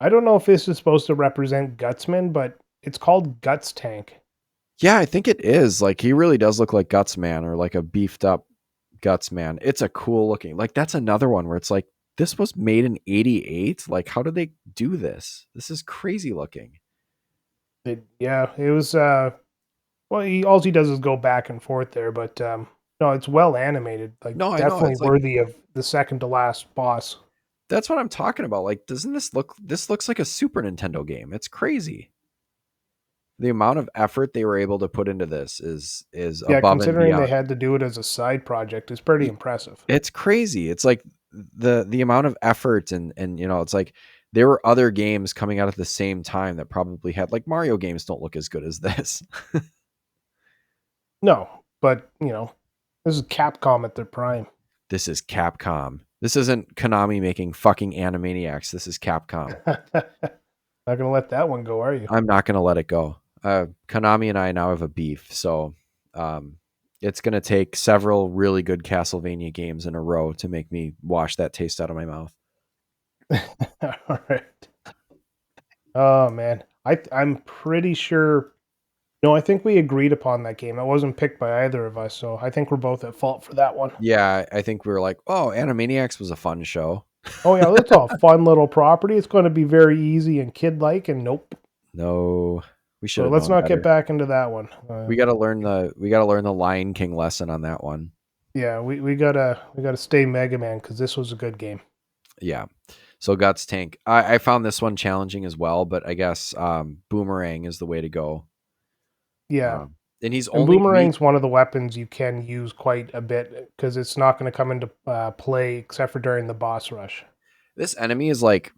I don't know if this is supposed to represent Gutsman, but it's called Guts Tank. Yeah, I think it is. Like he really does look like Guts Man or like a beefed up Guts Man. It's a cool looking. Like that's another one where it's like this was made in 88. Like how did they do this? This is crazy looking. Yeah, it was. Well, all he does is go back and forth there, but no, it's well animated. Like No, I know. definitely It's like worthy of the second to last boss. that's what I'm talking about. Like doesn't this looks like a Super Nintendo game. It's crazy. The amount of effort they were able to put into this is Yeah, above and considering they beyond. had to do it as a side project, is pretty impressive. It's crazy. It's like the amount of effort and you know, it's like there were other games coming out at the same time that probably had like Mario games don't look as good as this. No, but this is Capcom at their prime. This is Capcom. This isn't Konami making fucking Animaniacs. This is Capcom. Not gonna let that one go, are you? I'm not going to let it go. Konami and I now have a beef, so um, it's going to take several really good Castlevania games in a row to make me wash that taste out of my mouth. All right. Oh man, I'm pretty sure. No, I think we agreed upon that game. It wasn't picked by either of us, so I think we're both at fault for that one. Yeah, I think we were like, oh, Animaniacs was a fun show. Oh yeah, that's a fun little property. It's going to be very easy and kid-like, and nope. No, we should So have let's known not get better. back into that one. We got to learn the Lion King lesson on that one. Yeah, we gotta stay Mega Man because this was a good game. Yeah. So Guts Tank. I found this one challenging as well, but I guess Boomerang is the way to go. Yeah, And he's and only we Boomerang's one of the weapons you can use quite a bit because it's not going to come into play except for during the boss rush. this enemy is like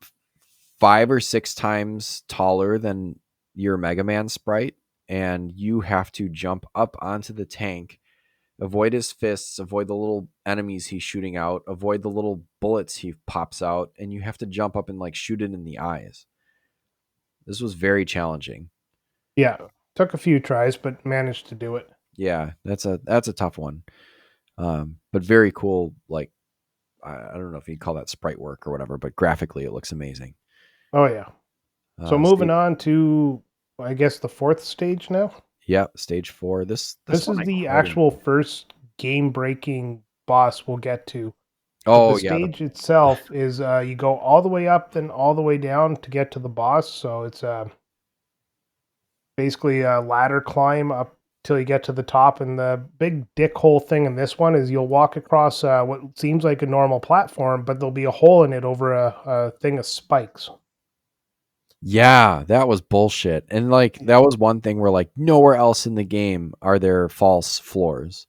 5 or 6 times taller than your Mega Man sprite, and you have to jump up onto the tank, avoid his fists, avoid the little enemies he's shooting out, avoid the little bullets he pops out, and you have to jump up and like shoot it in the eyes. This was very challenging. Yeah, took a few tries, but managed to do it. Yeah, that's a tough one. But very cool. Like I don't know if you'd call that sprite work or whatever, but graphically it looks amazing. Oh yeah. So moving State, on to, I guess, the fourth stage now. yeah, stage 4. This This one is I the quite actual enjoyed. first game-breaking boss we'll get to. The Oh yeah, stage itself is you go all the way up, then all the way down to get to the boss. So it's basically a ladder climb up till you get to the top. And the big dick hole thing in this one is you'll walk across what seems like a normal platform, but there'll be a hole in it over a thing of spikes. yeah, that was bullshit. And like that was one thing where like nowhere else in the game are there false floors.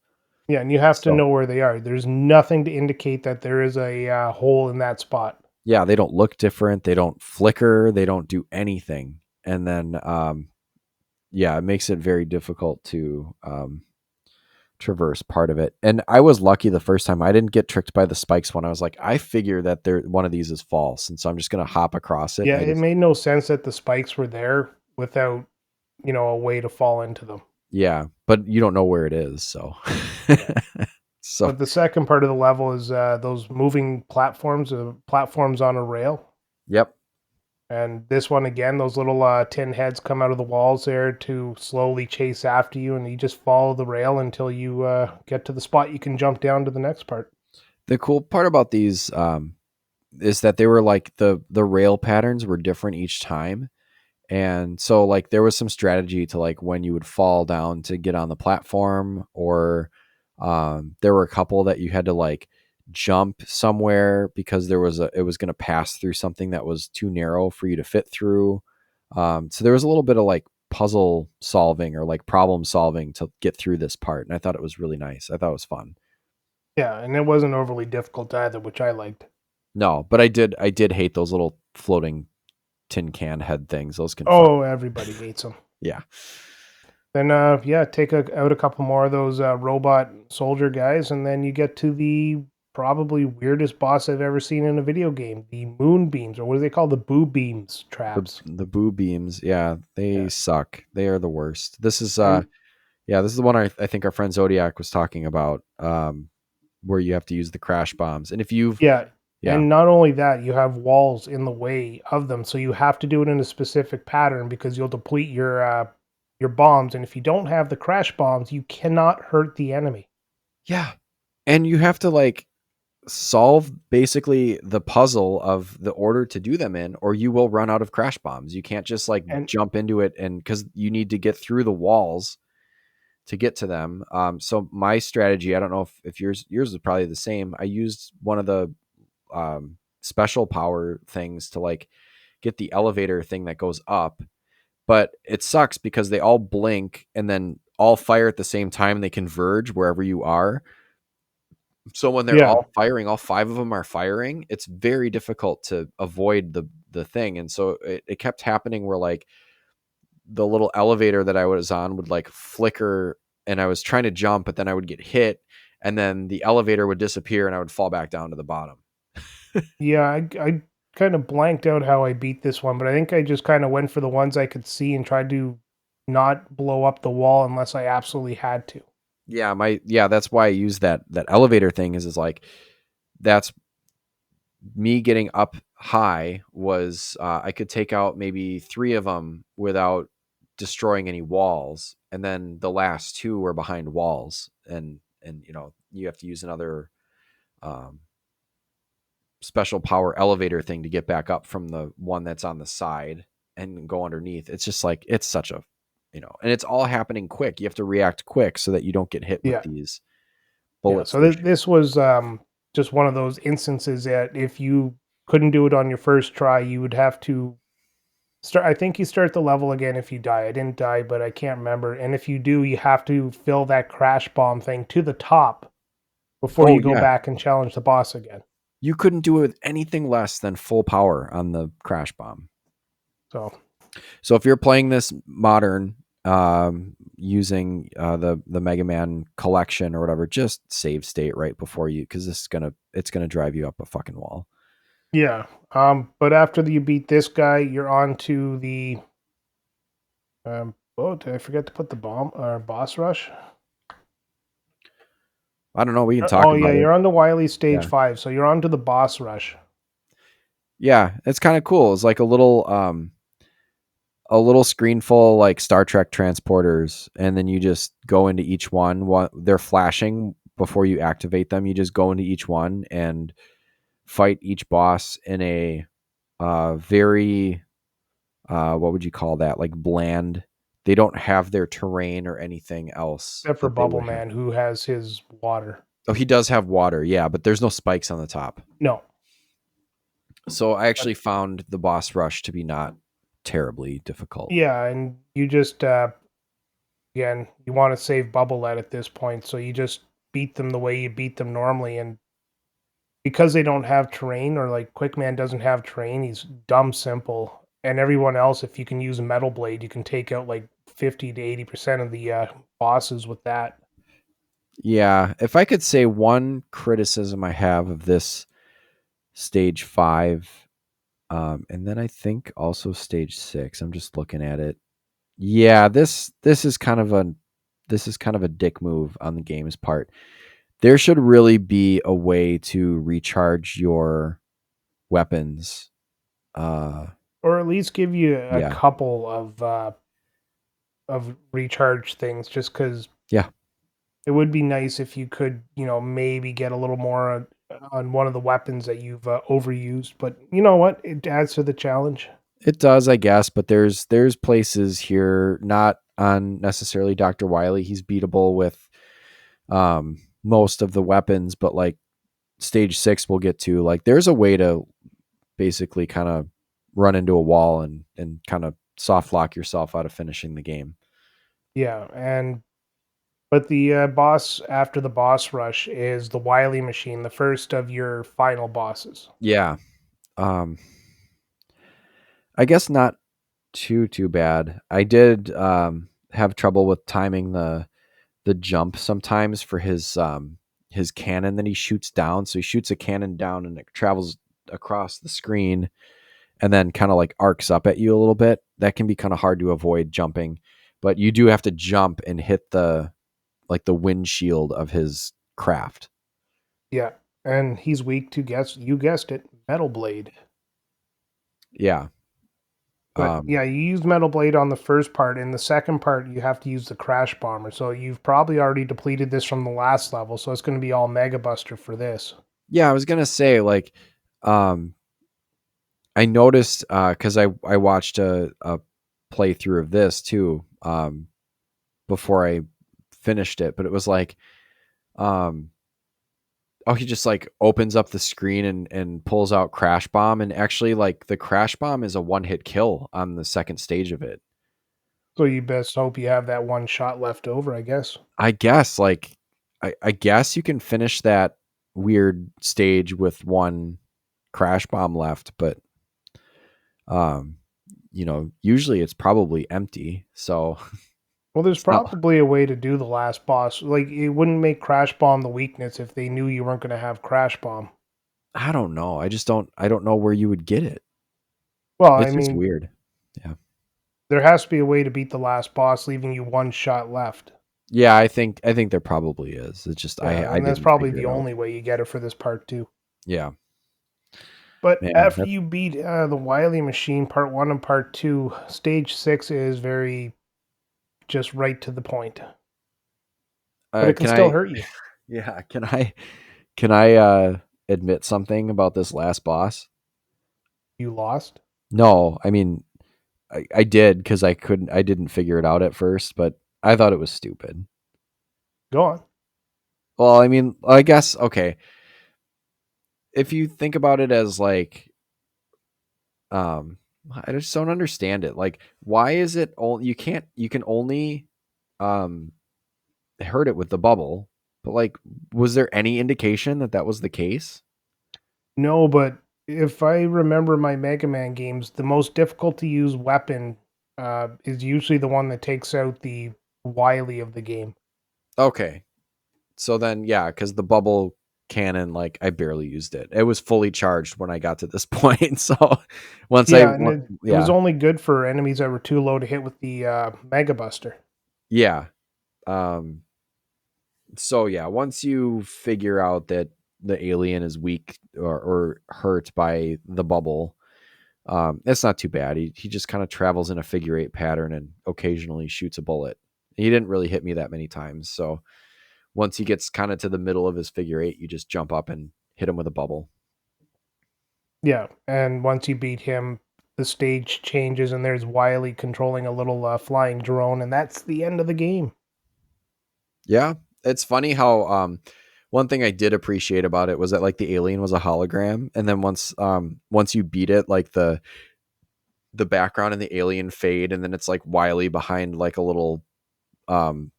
Yeah, and you have to So know where they are. There's nothing to indicate that there is a hole in that spot. yeah, they don't look different. They don't flicker. They don't do anything. And then yeah, it makes it very difficult to traverse part of it. And I was lucky the first time. I didn't get tricked by the spikes one. I was like, I figure that there one of these is false, and so I'm just gonna hop across it. Yeah, And I it just made no sense that the spikes were there without, a way to fall into them. yeah, but you don't know where it is, so Yeah. so But the second part of the level is those moving platforms, platforms on a rail. yep. And this one again, those little tin heads come out of the walls there to slowly chase after you, and you just follow the rail until you get to the spot you can jump down to the next part. The cool part about these is that they were like the rail patterns were different each time. And so like there was some strategy to like when you would fall down to get on the platform, or there were a couple that you had to like jump somewhere because it was going to pass through something that was too narrow for you to fit through. So there was a little bit of like puzzle solving or like problem solving to get through this part, and I thought it was really nice. I thought it was fun. Yeah, and it wasn't overly difficult either, which I liked. No, but I did hate those little floating tin can head things. Those can fuck. Oh, everybody hates them. Yeah. Then, yeah, out a couple more of those robot soldier guys, and then you get to the probably weirdest boss I've ever seen in a video game, the moonbeams, or what do they call the boo beams traps? The boo beams, yeah, they Yeah, suck. They are the worst. This is and yeah, this is the one I think our friend Zodiac was talking about, where you have to use the crash bombs. And if you've yeah, yeah. and not only that, you have walls in the way of them, so you have to do it in a specific pattern because you'll deplete your bombs, and if you don't have the crash bombs, you cannot hurt the enemy. Yeah. And you have to like solve basically the puzzle of the order to do them in, or you will run out of crash bombs. You can't just like And jump into it, and because you need to get through the walls to get to them. So my strategy, I don't know if yours is probably the same. I used one of the special power things to like get the elevator thing that goes up, but it sucks because they all blink and then all fire at the same time. They converge wherever you are. So when they're yeah, all firing, all five of them are firing. It's very difficult to avoid the thing, and so it kept happening where like the little elevator that I was on would like flicker, and I was trying to jump, but then I would get hit, and then the elevator would disappear, and I would fall back down to the bottom. yeah, I kind of blanked out how I beat this one, but I think I just kind of went for the ones I could see and tried to not blow up the wall unless I absolutely had to. Yeah, that's why I use that elevator thing is like that's me getting up high was I could take out maybe three of them without destroying any walls, and then the last two were behind walls, and you have to use another um, special power elevator thing to get back up from the one that's on the side and go underneath. It's just like it's such a and it's all happening quick. You have to react quick so that you don't get hit with Yeah, these yeah. bullets So that are shooting. this was just one of those instances that if you couldn't do it on your first try, you would have to start. I think you start the level again if you die. I didn't die, but I can't remember. And if you do, you have to fill that crash bomb thing to the top before Oh you go yeah, back and challenge the boss again. you couldn't do it with anything less than full power on the crash bomb. So So if you're playing this modern, using the Mega Man collection or whatever, just save state right before you, because it's gonna drive you up a fucking wall. yeah. But after you beat this guy, you're on to the oh, did I forget to put the bomb or boss rush? I don't know. We can talk Oh yeah, about it. you're on the Wily Yeah, stage 5, so you're on to the boss rush. yeah, it's kind of cool. It's like a little screen full like Star Trek transporters, and then you just go into each one. They're flashing before you activate them. You just go into each one and fight each boss in a very what would you call that? Like bland. They don't have their terrain or anything else Except for that they Bubble would have. Man, who has his water. Oh, he does have water, yeah, but there's no spikes on the top. No, So I but actually found the boss rush to be not terribly difficult. yeah, and you just again, you want to save Bubble at this point, so you just beat them the way you beat them normally, and because they don't have terrain or like Quickman doesn't have terrain, he's dumb simple. And everyone else, if you can use a metal blade, you can take out like 50 to 80% of the bosses with that. Yeah, if I could say one criticism I have of this stage 5, and then I think also stage 6. I'm just looking at it. Yeah, this is kind of a dick move on the game's part. There should really be a way to recharge your weapons. Uh, Or at least give you a yeah, couple of recharge things just because yeah, it would be nice if you could, maybe get a little more on one of the weapons that you've overused. But you know what? It adds to the challenge. it does, I guess. But there's places here, not on necessarily Dr. Wily. He's beatable with most of the weapons, but like stage 6 we'll get to, like there's a way to basically kind of run into a wall and kind of soft lock yourself out of finishing the game. Yeah, and But the boss after the boss rush is the Wily machine, the first of your final bosses. Yeah. Um, I guess not too bad. I did have trouble with timing the jump sometimes for his cannon that he shoots down. So he shoots a cannon down and it travels across the screen and then kind of like arcs up at you a little bit. That can be kind of hard to avoid jumping, but you do have to jump and hit the windshield of his craft. Yeah, and he's weak to you guessed it, Metal Blade. Yeah. But Um, yeah, you use Metal Blade on the first part. In the second part, you have to use the Crash Bomber. So you've probably already depleted this from the last level. So it's going to be all Mega Buster for this. yeah, I was gonna say like, um, I noticed because I watched a playthrough of this too before I finished it, but it was like, um, oh, he just like opens up the screen and pulls out Crash Bomb, and actually like the Crash Bomb is a one hit kill on the second stage of it. So you best hope you have that one shot left over, I guess. I guess like I guess you can finish that weird stage with one Crash Bomb left, but um, usually it's probably empty. So Well, there's it's not. probably a way to do the last boss. Like, it wouldn't make Crash Bomb the weakness if they knew you weren't going to have Crash Bomb. I don't know. I don't know where you would get it. Well, I It's just mean, weird. Yeah. there has to be a way to beat the last boss, leaving you one shot left. Yeah, I think there probably is. It's just Yeah, I and that's didn't probably figure the it out. only way you get it for this part, too. Yeah. But Man, after that you beat the Wily Machine, part one and part two, stage six is very just right to the point. But it can can still I hurt you. yeah, can I admit something about this last boss? You lost. No, I mean I did because I didn't figure it out at first, but I thought it was stupid. Go on. Well, I mean, I guess okay. If you think about it as like, um, I just don't understand it. Like, why is it only you can only um hurt it with the bubble, but like, was there any indication that that was the case? No, but if I remember my Mega Man games, the most difficult to use weapon is usually the one that takes out the Wily of the game. Okay, so then yeah, because the bubble cannon, like I barely used it. It was fully charged when I got to this point. So Yeah, and it was yeah, only good for enemies that were too low to hit with the Mega Buster. yeah. Um, so yeah, once you figure out that the alien is weak or hurt by the bubble, it's not too bad. He just kind of travels in a figure eight pattern and occasionally shoots a bullet. He didn't really hit me that many times. So once he gets kind of to the middle of his figure eight, you just jump up and hit him with a bubble. Yeah, and once you beat him, the stage changes and there's Wily controlling a little flying drone, and that's the end of the game. Yeah, it's funny how one thing I did appreciate about it was that like the alien was a hologram, and then once you beat it, like the background and the alien fade, and then it's like Wily behind like a little um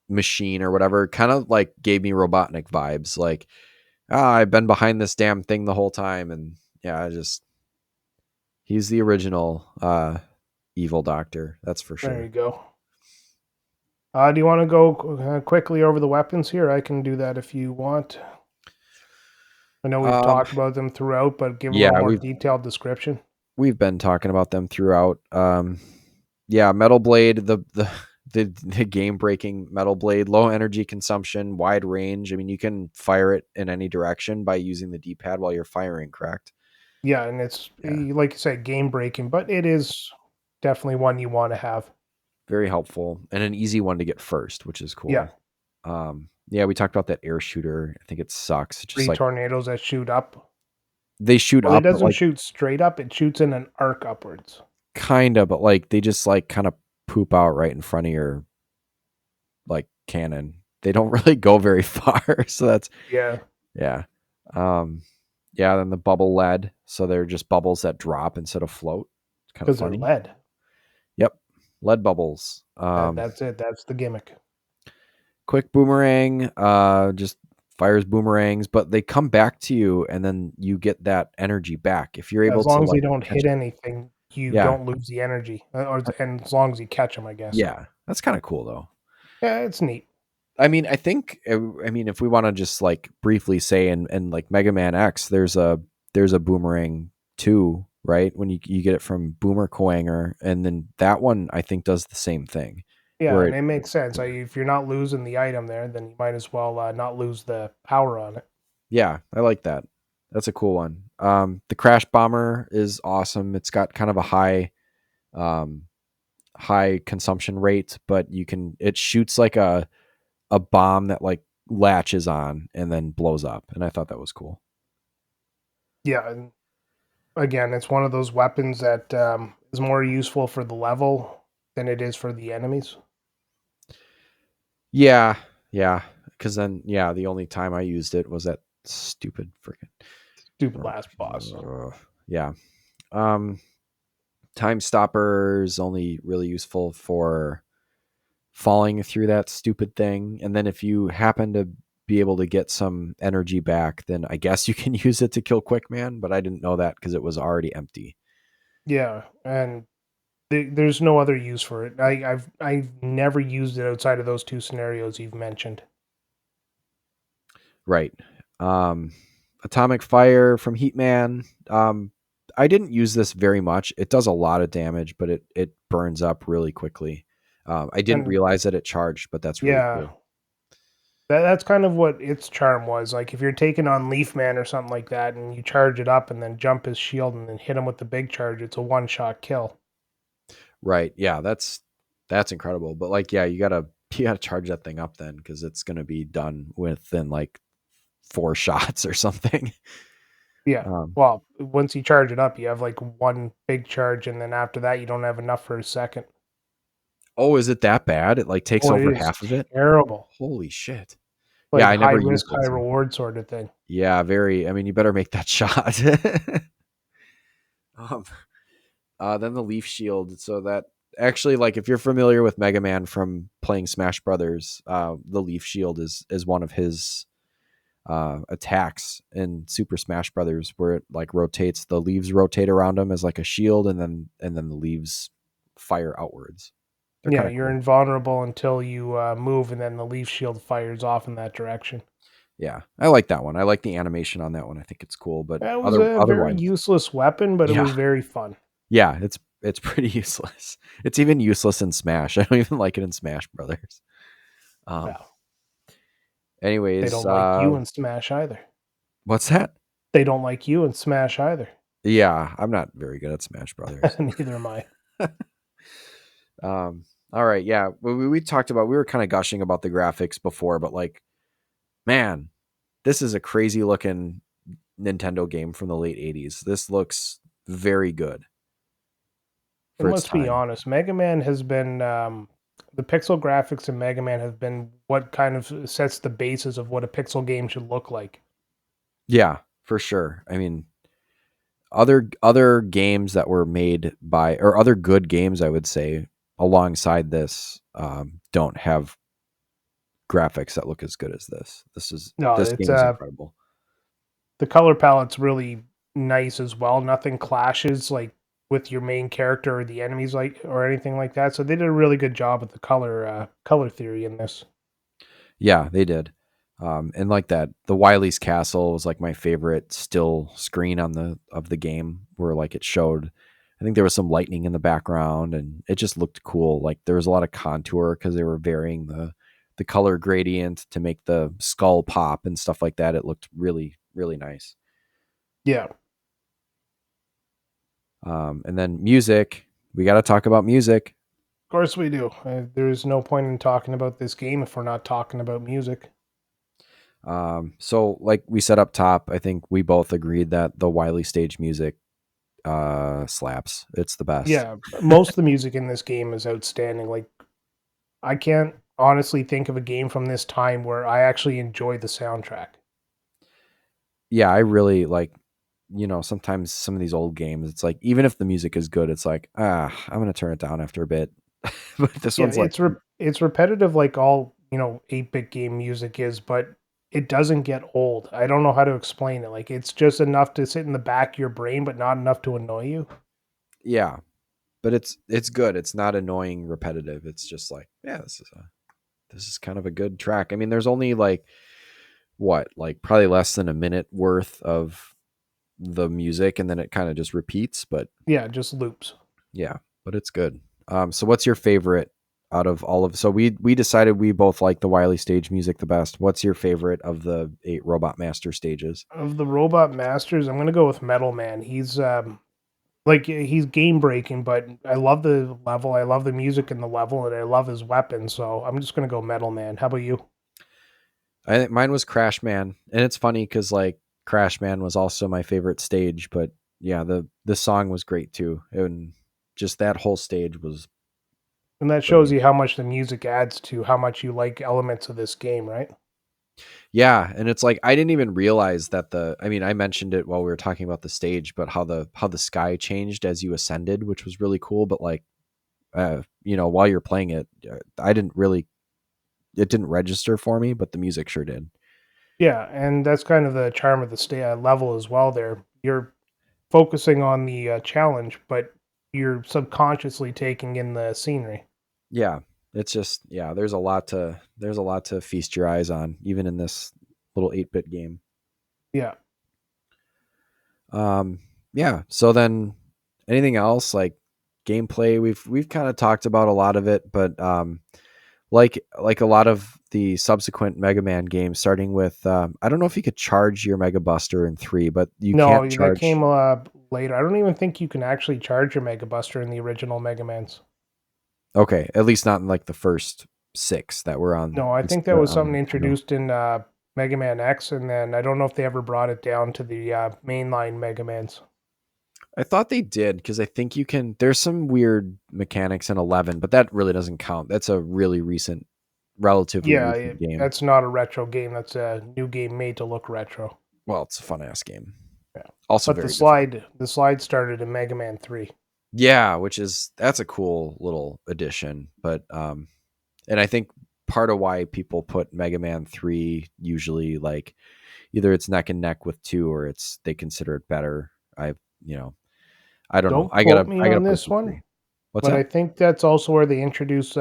machine or whatever. Kind of like gave me Robotnik vibes. Like, I've been behind this damn thing the whole time, and yeah, I just he's the original evil doctor. That's for There you sure. go. Do you want to go quickly over the weapons here? I can do that if you want. I know we've Um, talked about them throughout, but give a little yeah, more detailed description. we've been talking about them throughout. Yeah, Metal Blade, the game breaking Metal Blade, low energy consumption, wide range. I mean, you can fire it in any direction by using the D pad while you're firing. Correct? Yeah, and it's Yeah, like you said, game breaking, but it is definitely one you want to have. very helpful and an easy one to get first, which is Yeah, cool. Yeah, we talked about that air shooter. I think it sucks. It's just three like tornadoes that shoot up. they shoot Well, it up, but doesn't like shoot straight up; it shoots in an arc upwards. kinda, but like they just like kind of poop out right in front of your like cannon. They don't really go very far. So that's Yeah, yeah. Um yeah, then the bubble lead. So they're just bubbles that drop instead of float. It's kind of because they're funny. lead. Yep. Lead bubbles. That's it. That's the gimmick. quick boomerang, just fires boomerangs, but they come back to you, and then you get that energy back if you're able As to long as they like don't catch hit it. anything, you Yeah, don't lose the energy, and as long as you catch them, I guess. yeah, that's kind of cool though. Yeah, it's neat. I mean, I think, I mean, if we want to just like briefly say, and like Mega Man X, there's a boomerang too, right? When you get it from Boomer Coanger, and then that one I think does the same thing, Yeah, where and it, it makes sense. If you're not losing the item there, then you might as well not lose the power on it. yeah, I like that. That's a cool one. The Crash Bomber is awesome. It's got kind of a um, high consumption rate, but it shoots like a bomb that like latches on and then blows up, and I thought that was cool. Yeah, and again, it's one of those weapons that is more useful for the level than it is for the enemies. Yeah, yeah. Because then, yeah, the only time I used it was that stupid freaking. Stupid last boss. Yeah. Um, Time Stopper's only really useful for falling through that stupid thing, and then if you happen to be able to get some energy back, then I guess you can use it to kill Quick Man. But I didn't know that because it was already empty. Yeah, and there's no other use for it. I've never used it outside of those two scenarios you've mentioned. Right. Um, Atomic Fire from Heat Man. I didn't use this very much. It does a lot of damage, but it burns up really quickly. I didn't And realize that it charged, but that's really yeah, cool. that's kind of what its charm was. Like if you're taking on Leaf Man or something like that, and you charge it up and then jump his shield and then hit him with the big charge, it's a one shot kill. Right. Yeah, that's incredible. But like, yeah, you gotta charge that thing up then because it's gonna be done within like 4 shots or something. Yeah. Um, Well, once you charge it up, you have like one big charge, and then after that, you don't have enough for a second. oh, is it that bad? It like takes Oh, it over is half of it. terrible. Holy shit. Yeah, Like I high never risk, used high it. So. reward sort of thing. Yeah, very. I mean, you better make that shot. um, then the Leaf Shield. So that actually, like, if you're familiar with Mega Man from playing Smash Brothers, the Leaf Shield is one of his attacks in Super Smash Brothers, where it like rotates. The leaves rotate around him as like a shield, and then the leaves fire outwards. They're Yeah, kind of you're cool. invulnerable until you move, and then the leaf shield fires off in that direction. Yeah, I like that one. I like the animation on that one. I think it's cool. But That was a very otherwise, useless weapon, but it yeah, was very fun. yeah, it's pretty useless. It's even useless in Smash. I don't even like it in Smash Brothers. Um. Well, they Anyways, don't like you in Smash either. what's that? They don't like you in Smash either. Yeah, I'm not very good at Smash Brothers. Neither am I. All right, yeah, we talked about we were kind of gushing about the graphics before, but like, man, this is a crazy looking Nintendo game from the late '80s. This looks very good And for its let's be time. honest, Mega Man has been the pixel graphics in Mega Man have been what kind of sets the basis of what a pixel game should look like. Yeah, for sure. I mean, other games that were made by or other good games, I would say, alongside this, don't have graphics that look as good as this. No, This it's game is incredible. the color palette's really nice as well. Nothing clashes like with your main character or the enemies like or anything like that. So they did a really good job with the color theory in this. Yeah, they did. And like that, the Wily's Castle was like my favorite still screen on the of the game, where like it showed. I think there was some lightning in the background, and it just looked cool. Like there was a lot of contour because they were varying the color gradient to make the skull pop and stuff like that. It looked really really nice. Yeah, of And then music, we got to talk about music. course we do. There's no point in talking about this game if we're not talking about music. So like we said up top, I think we both agreed that the Wily stage music slaps. It's the best. Yeah, most of the music in this game is outstanding. Like I can't honestly think of a game from this time where I actually enjoy the soundtrack. Yeah, I really like, sometimes some of these old games, it's like even if the music is good, it's like, I'm gonna turn it down after a bit. But this Yeah, one's like, it's repetitive like all 8-bit game music is, but it doesn't get old. I don't know how to explain it. Like it's just enough to sit in the back of your brain, but not enough to annoy you. Yeah, but it's good. It's not annoying, repetitive. It's just like, yeah, this is kind of a good track. I mean, there's only like what, like probably less than a minute worth of the music, and then it kind of just repeats. But Yeah, just loops. yeah, but it's good. So what's your favorite out of all of? So we decided we both like the Wily stage music the best. What's your favorite of the 8 Robot Master stages? Of the Robot Masters, I'm gonna go with Metal Man. He's game breaking, but I love the level. I love the music in the level, and I love his weapon. So I'm just gonna go Metal Man. How about you? I think mine was Crash Man, and it's funny because like Crash Man was also my favorite stage, but yeah, the song was great too, and just that whole stage was And that shows brilliant. you how much the music adds to how much you like elements of this game, right? Yeah, and it's like I didn't even realize that I mean, I mentioned it while we were talking about the stage, but how the sky changed as you ascended, which was really cool. But like, while you're playing it, I didn't really, it didn't register for me, but the music sure did. Yeah, and that's kind of the charm of the level as well. There, you're focusing on the challenge, but you're subconsciously taking in the scenery. Yeah, it's just yeah. There's a lot to feast your eyes on, even in this little 8-bit game. Yeah. Um, yeah. So then, anything else like gameplay? We've kind of talked about a lot of it, but like a lot of the subsequent Mega Man games, starting with I don't know if you could charge your Mega Buster in 3, but you can't No, that came charge. later. I don't even think you can actually charge your Mega Buster in the original Mega Mans. Okay, at least not in like the first 6 that were on No, I think that the was on the something Nintendo. introduced in Mega Man X, and then I don't know if they ever brought it down to the mainline Mega Mans. I thought they did because I think you can. There's some weird mechanics in 11, but that really doesn't count. That's a really recent, relatively Yeah, recent game. that's not a retro game. That's a new game made to look retro. Well, it's a fun ass game. Yeah, Also but very difficult. the slide started in Mega Man 3. Yeah, that's a cool little addition. But and I think part of why people put Mega Man 3 usually like either it's neck and neck with 2 or it's they consider it better. I you know I don't know. Don't quote me I gotta on play this through one, 3. What's but I that? think that's also where they introduce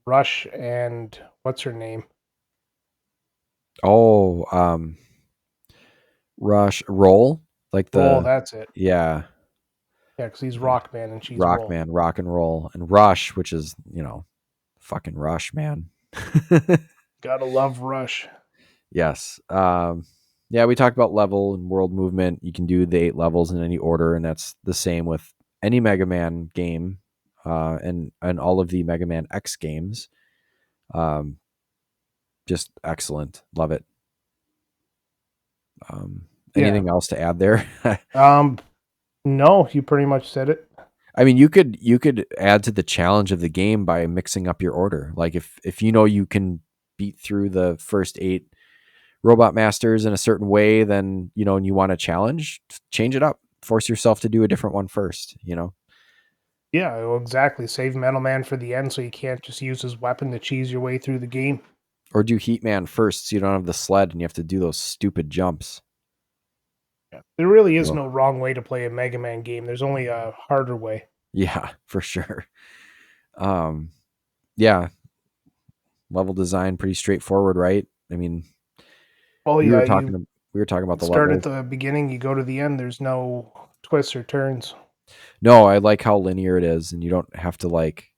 Rush and what's her name? Oh, Rush Roll like Roll. the That's it. yeah Yeah, because he's yeah, Rockman and she's rock Roll. man, rock and roll, and Rush, which is fucking Rush man. Gotta love Rush. Yes. Yeah, we talked about level and world movement. You can do the 8 levels in any order, and that's the same with any Mega Man game, and all of the Mega Man X games. Um, just excellent. Love it. Yeah. Anything else to add there? Um. No, you pretty much said it. I mean, you could add to the challenge of the game by mixing up your order. Like if you know you can beat through the first 8 Robot Masters in a certain way, then and you want a challenge, change it up. Force yourself to do a different one first. Yeah, well, exactly. Save Metal Man for the end, so you can't just use his weapon to cheese your way through the game. Or do Heat Man first, so you don't have the sled and you have to do those stupid jumps. Yeah. There really is Ugh. no wrong way to play a Mega Man game. There's only a harder way. Yeah, for sure. Um, yeah, level design pretty straightforward, right? I mean, Oh we were yeah, talking we were talking about the start at levels. the beginning, you go to the end. There's no twists or turns. No, I like how linear it is, and you don't have to like.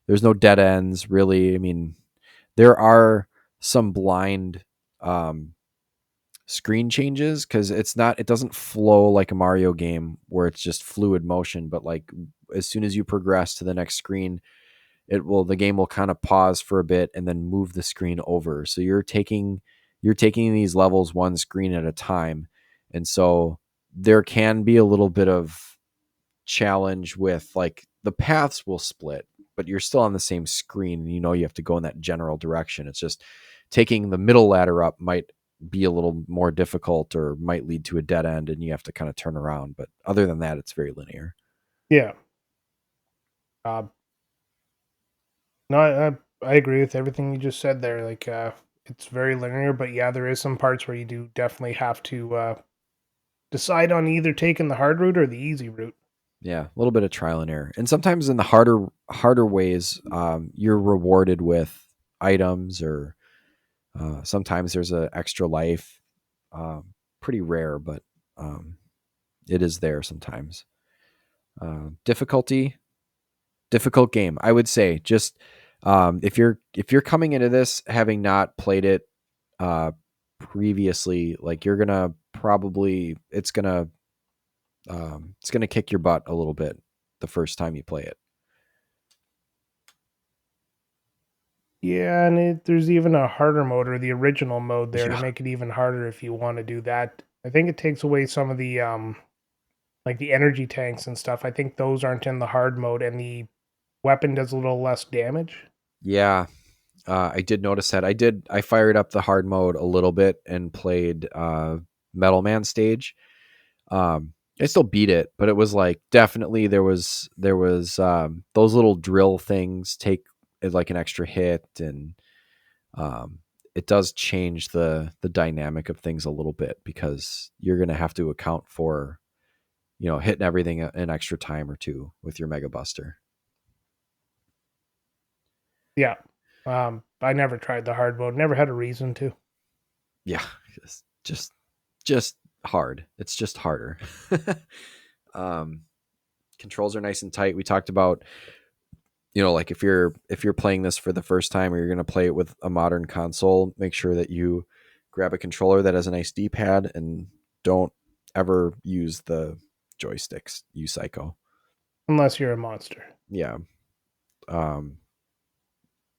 There's no dead ends, really. I mean, there are some blind um, screen changes because it doesn't flow like a Mario game where it's just fluid motion, but like as soon as you progress to the next screen, the game will kind of pause for a bit and then move the screen over. So you're taking these levels one screen at a time, and so there can be a little bit of challenge with like the paths will split, but you're still on the same screen and you have to go in that general direction. It's just taking the middle ladder up might be a little more difficult or might lead to a dead end and you have to kind of turn around. But other than that, it's very linear. Yeah. Uh, no, I agree with everything you just said there. Like, it's very linear, but yeah, there is some parts where you do definitely have to decide on either taking the hard route or the easy route. Yeah, a little bit of trial and error. And sometimes in the harder ways, you're rewarded with items, or sometimes there's an extra life. Pretty rare, but um, it is there sometimes. Difficulty, difficult game. I would say just if you're coming into this having not played it uh, previously, like you're gonna probably it's gonna kick your butt a little bit the first time you play it. Yeah, and there's even a harder mode or the original mode there to Yeah. make it even harder if you want to do that. I think it takes away some of the like the energy tanks and stuff. I think those aren't in the hard mode, and the weapon does a little less damage. Yeah, I did notice that. I fired up the hard mode a little bit and played Metal Man stage. I still beat it, but it was like definitely there was those little drill things take like an extra hit, and um, it does change the dynamic of things a little bit because you're going to have to account for hitting everything an extra time or two with your Mega Buster. Yeah. I never tried the hard mode. Never had a reason to. Yeah, just hard. It's just harder. um, Controls are nice and tight. We talked about like if you're playing this for the first time, or you're going to play it with a modern console, make sure that you grab a controller that has a nice D-pad, and don't ever use the joysticks, you psycho. Unless you're a monster. Yeah. um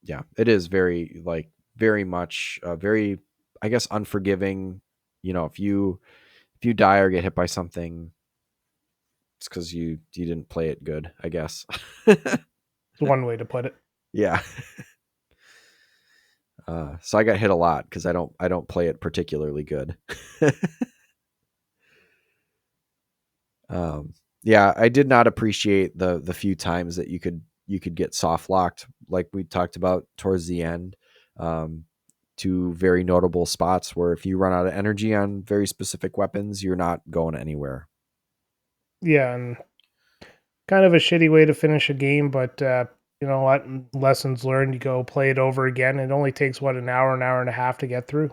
yeah, it is very like very much very, I guess, unforgiving. If you die or get hit by something, it's because you didn't play it good, I guess. It's one way to put it. Yeah. So I got hit a lot because I don't play it particularly good. um, yeah, I did not appreciate the few times that you could get soft locked, like we talked about towards the end. Um, to very notable spots where if you run out of energy on very specific weapons, you're not going anywhere. Yeah, and kind of a shitty way to finish a game, but you know what? Lessons learned. You go play it over again. It only takes what, an hour and a half to get through.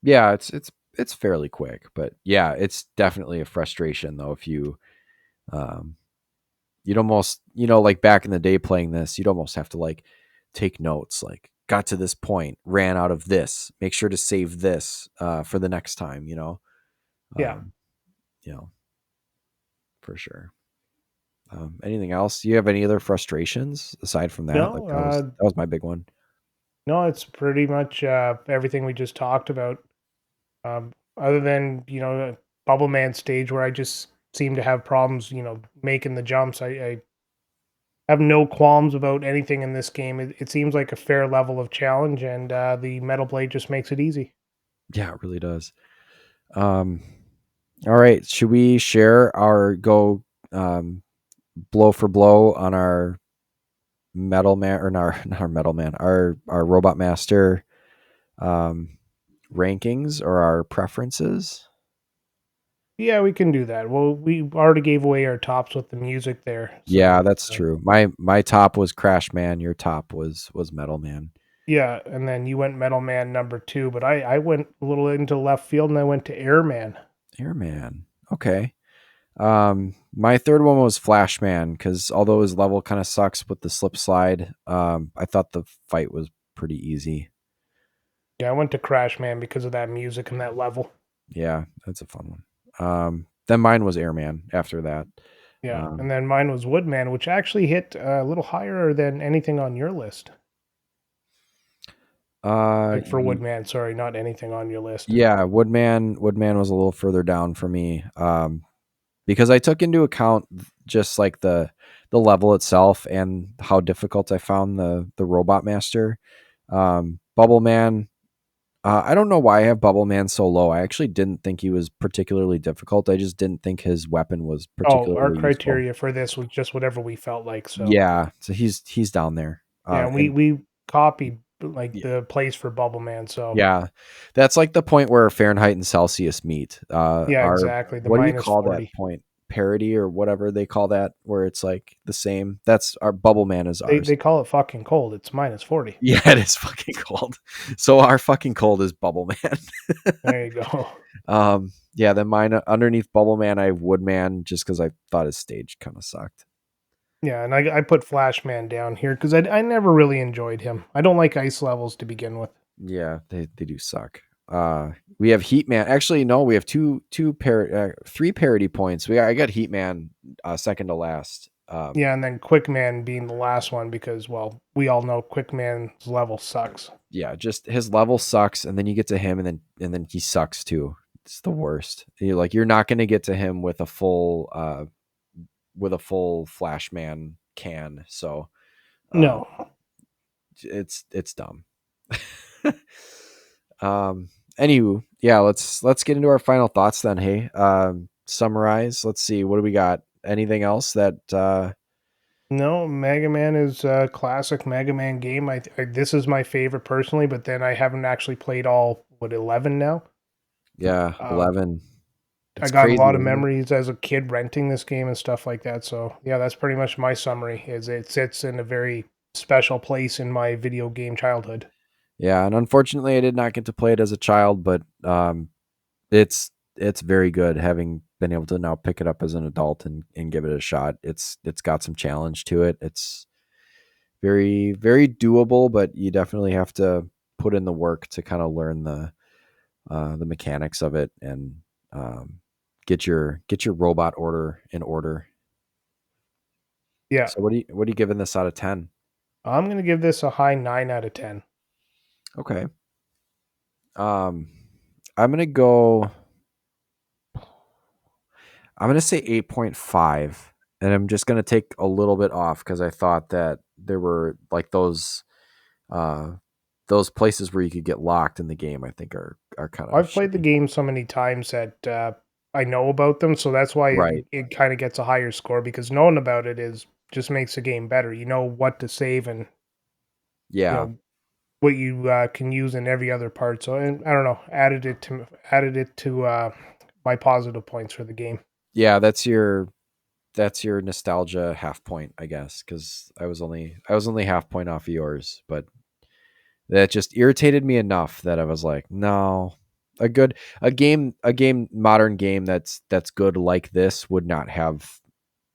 Yeah, it's fairly quick, but yeah, it's definitely a frustration though. If um, you'd almost, like back in the day playing this, you'd almost have to like take notes, like got to this point, ran out of this, make sure to save this for the next time, Yeah. um, you know, for sure. Anything else? Do you have any other frustrations aside from that? Like No, that was my big one. no, it's pretty much everything we just talked about. Other than Bubble Man stage where I just seem to have problems, making the jumps. I have no qualms about anything in this game. It seems like a fair level of challenge, and the Metal Blade just makes it easy. Yeah, it really does. Um, all right, should we share our go um, blow for blow on our Metal Man, or not our Metal Man, our Robot Master um, rankings or our preferences? Yeah, we can do that. Well, we already gave away our tops with the music there, Yeah, so that's true. My top was Crash Man. Your top was Metal Man. yeah. And then you went Metal Man number two, but I went a little into left field and I went to Airman. Airman. Okay. My third one was Flash Man because although his level kind of sucks with the slip slide, I thought the fight was pretty easy. Yeah, I went to Crash Man because of that music and that level. Yeah, that's a fun one. Then mine was Airman after that. Yeah, and Um, then mine was Woodman, which actually hit a little higher than anything on your list. Like for y- Woodman, sorry, not anything on your list. yeah, Woodman was a little further down for me. Because I took into account just like the level itself and how difficult I found the Robot Master. Bubble Man, I don't know why I have Bubble Man so low. I actually didn't think he was particularly difficult. I just didn't think his weapon was Oh, our particularly useful. criteria for this was just whatever we felt like. So Yeah, so he's down there. yeah, we And we copied like the place for Bubble Man. So Yeah, that's like the point where Fahrenheit and Celsius meet. yeah, Our exactly. The what do you minus call that 40. point? Parity or whatever they call that, where it's like the same. That's our Bubble Man is They ours. call it fucking cold. It's minus 40. Yeah, it is fucking cold. So our fucking cold is Bubble Man. There you go. Yeah, then mine underneath Bubble Man, I have Woodman just because I thought his stage kind of sucked. Yeah, and I put Flash Man down here because I never really enjoyed him. I don't like ice levels to begin with. Yeah, they do suck. We have Heat Man. Actually, no, we have three parity points. I got Heat Man second to last. Yeah, and then Quick Man being the last one because, well, we all know Quick Man's level sucks. Yeah, just his level sucks, and then you get to him, and then he sucks too. It's the worst. You're not going to get to him with a full Flash Man can. So uh, No. it's dumb. um. Anywho, yeah, let's get into our final thoughts then. Hey, summarize. Let's see. What do we got? Anything else that? No, Mega Man is a classic Mega Man game. This is my favorite personally, but then I haven't actually played all, what, 11 now? Yeah, Um, 11. I It's got a crazy, lot of isn't it? memories as a kid renting this game and stuff like that. So yeah, that's pretty much my summary. Is it sits in a very special place in my video game childhood. Yeah, and unfortunately, I did not get to play it as a child, but it's very good having been able to now pick it up as an adult and give it a shot. It's got some challenge to it. It's very doable, but you definitely have to put in the work to kind of learn the mechanics of it and um, get your robot order in order. Yeah, So what are you giving this out of 10? I'm gonna give this a high 9 out of 10. Okay. Um, I'm gonna go. I'm gonna say 8.5, and I'm just gonna take a little bit off because I thought that there were like uh, those places where you could get locked in the game. I think are kind of I've played the shitty. game so many times that I know about them, so that's why Right. it kind of gets a higher score because knowing about it is just makes the game better. You know what to save and you Yeah. know what you can use in every other part. So and, I don't know, added it to my positive points for the game. Yeah. That's your nostalgia half point, I guess, because I was only half point off of yours, but that just irritated me enough that I was like, no, a modern game that's good like this would not have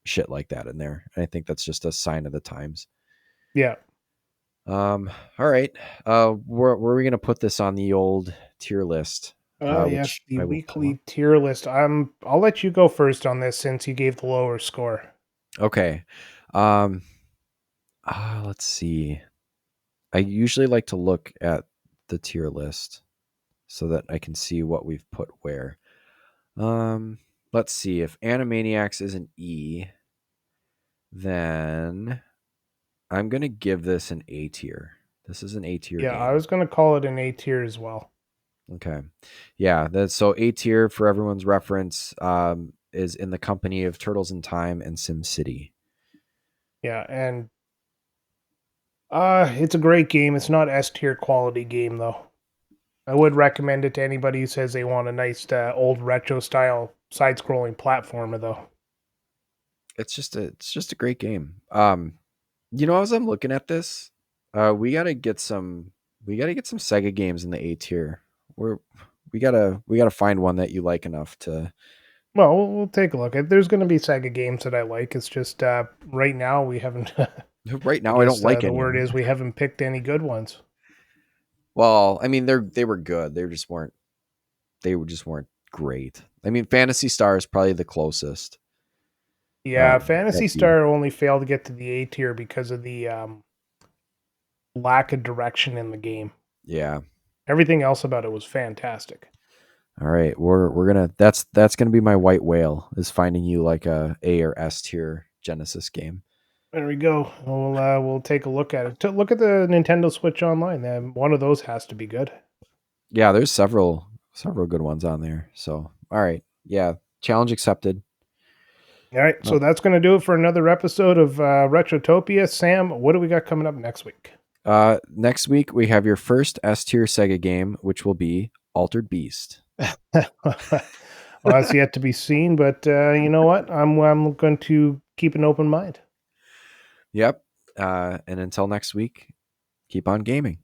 shit like that in there. And I think that's just a sign of the times. Yeah. All right. Where are we gonna put this on the old tier list? Yes, Which the I will pull up. weekly tier list. I'll let you go first on this since you gave the lower score. Okay. Um, let's see. I usually like to look at the tier list so that I can see what we've put where. Um, let's see. If Animaniacs is an E, then I'm gonna give this an A tier. This is an A tier Yeah, I game. was gonna call it an A tier as well. Okay. Yeah, that's so A tier for everyone's reference is in the company of Turtles in Time and Sim City. Yeah, and it's a great game. It's not S tier quality game though. I would recommend it to anybody who says they want a nice old retro style side scrolling platformer though. It's just a great game. As I'm looking at this, we gotta get some Sega games in the A tier. We're we gotta find one that you like enough to. Well, we'll take a look. There's going to be Sega games that I like. It's just right now we haven't. Right I now, I don't guess like the any of word them. is we haven't picked any good ones. Well, I mean they were good. They just weren't great. I mean, Fantasy Star is probably the closest. Yeah, That Fantasy you, Star only failed to get to the A tier because of the lack of direction in the game. yeah. Everything else about it was fantastic. All right, we're gonna that's gonna be my white whale is finding you like a or S tier Genesis game. There we go. We'll take a look at it. Look at the Nintendo Switch Online. One of those has to be good. Yeah, there's several good ones on there. So all right, yeah, challenge accepted. All right, Uh, so that's going to do it for another episode of Retrotopia. Sam, what do we got coming up next week? Next week we have your first S tier Sega game, which will be Altered Beast. Well, that's yet to be seen, but you know what? I'm going to keep an open mind. Yep. And until next week, keep on gaming.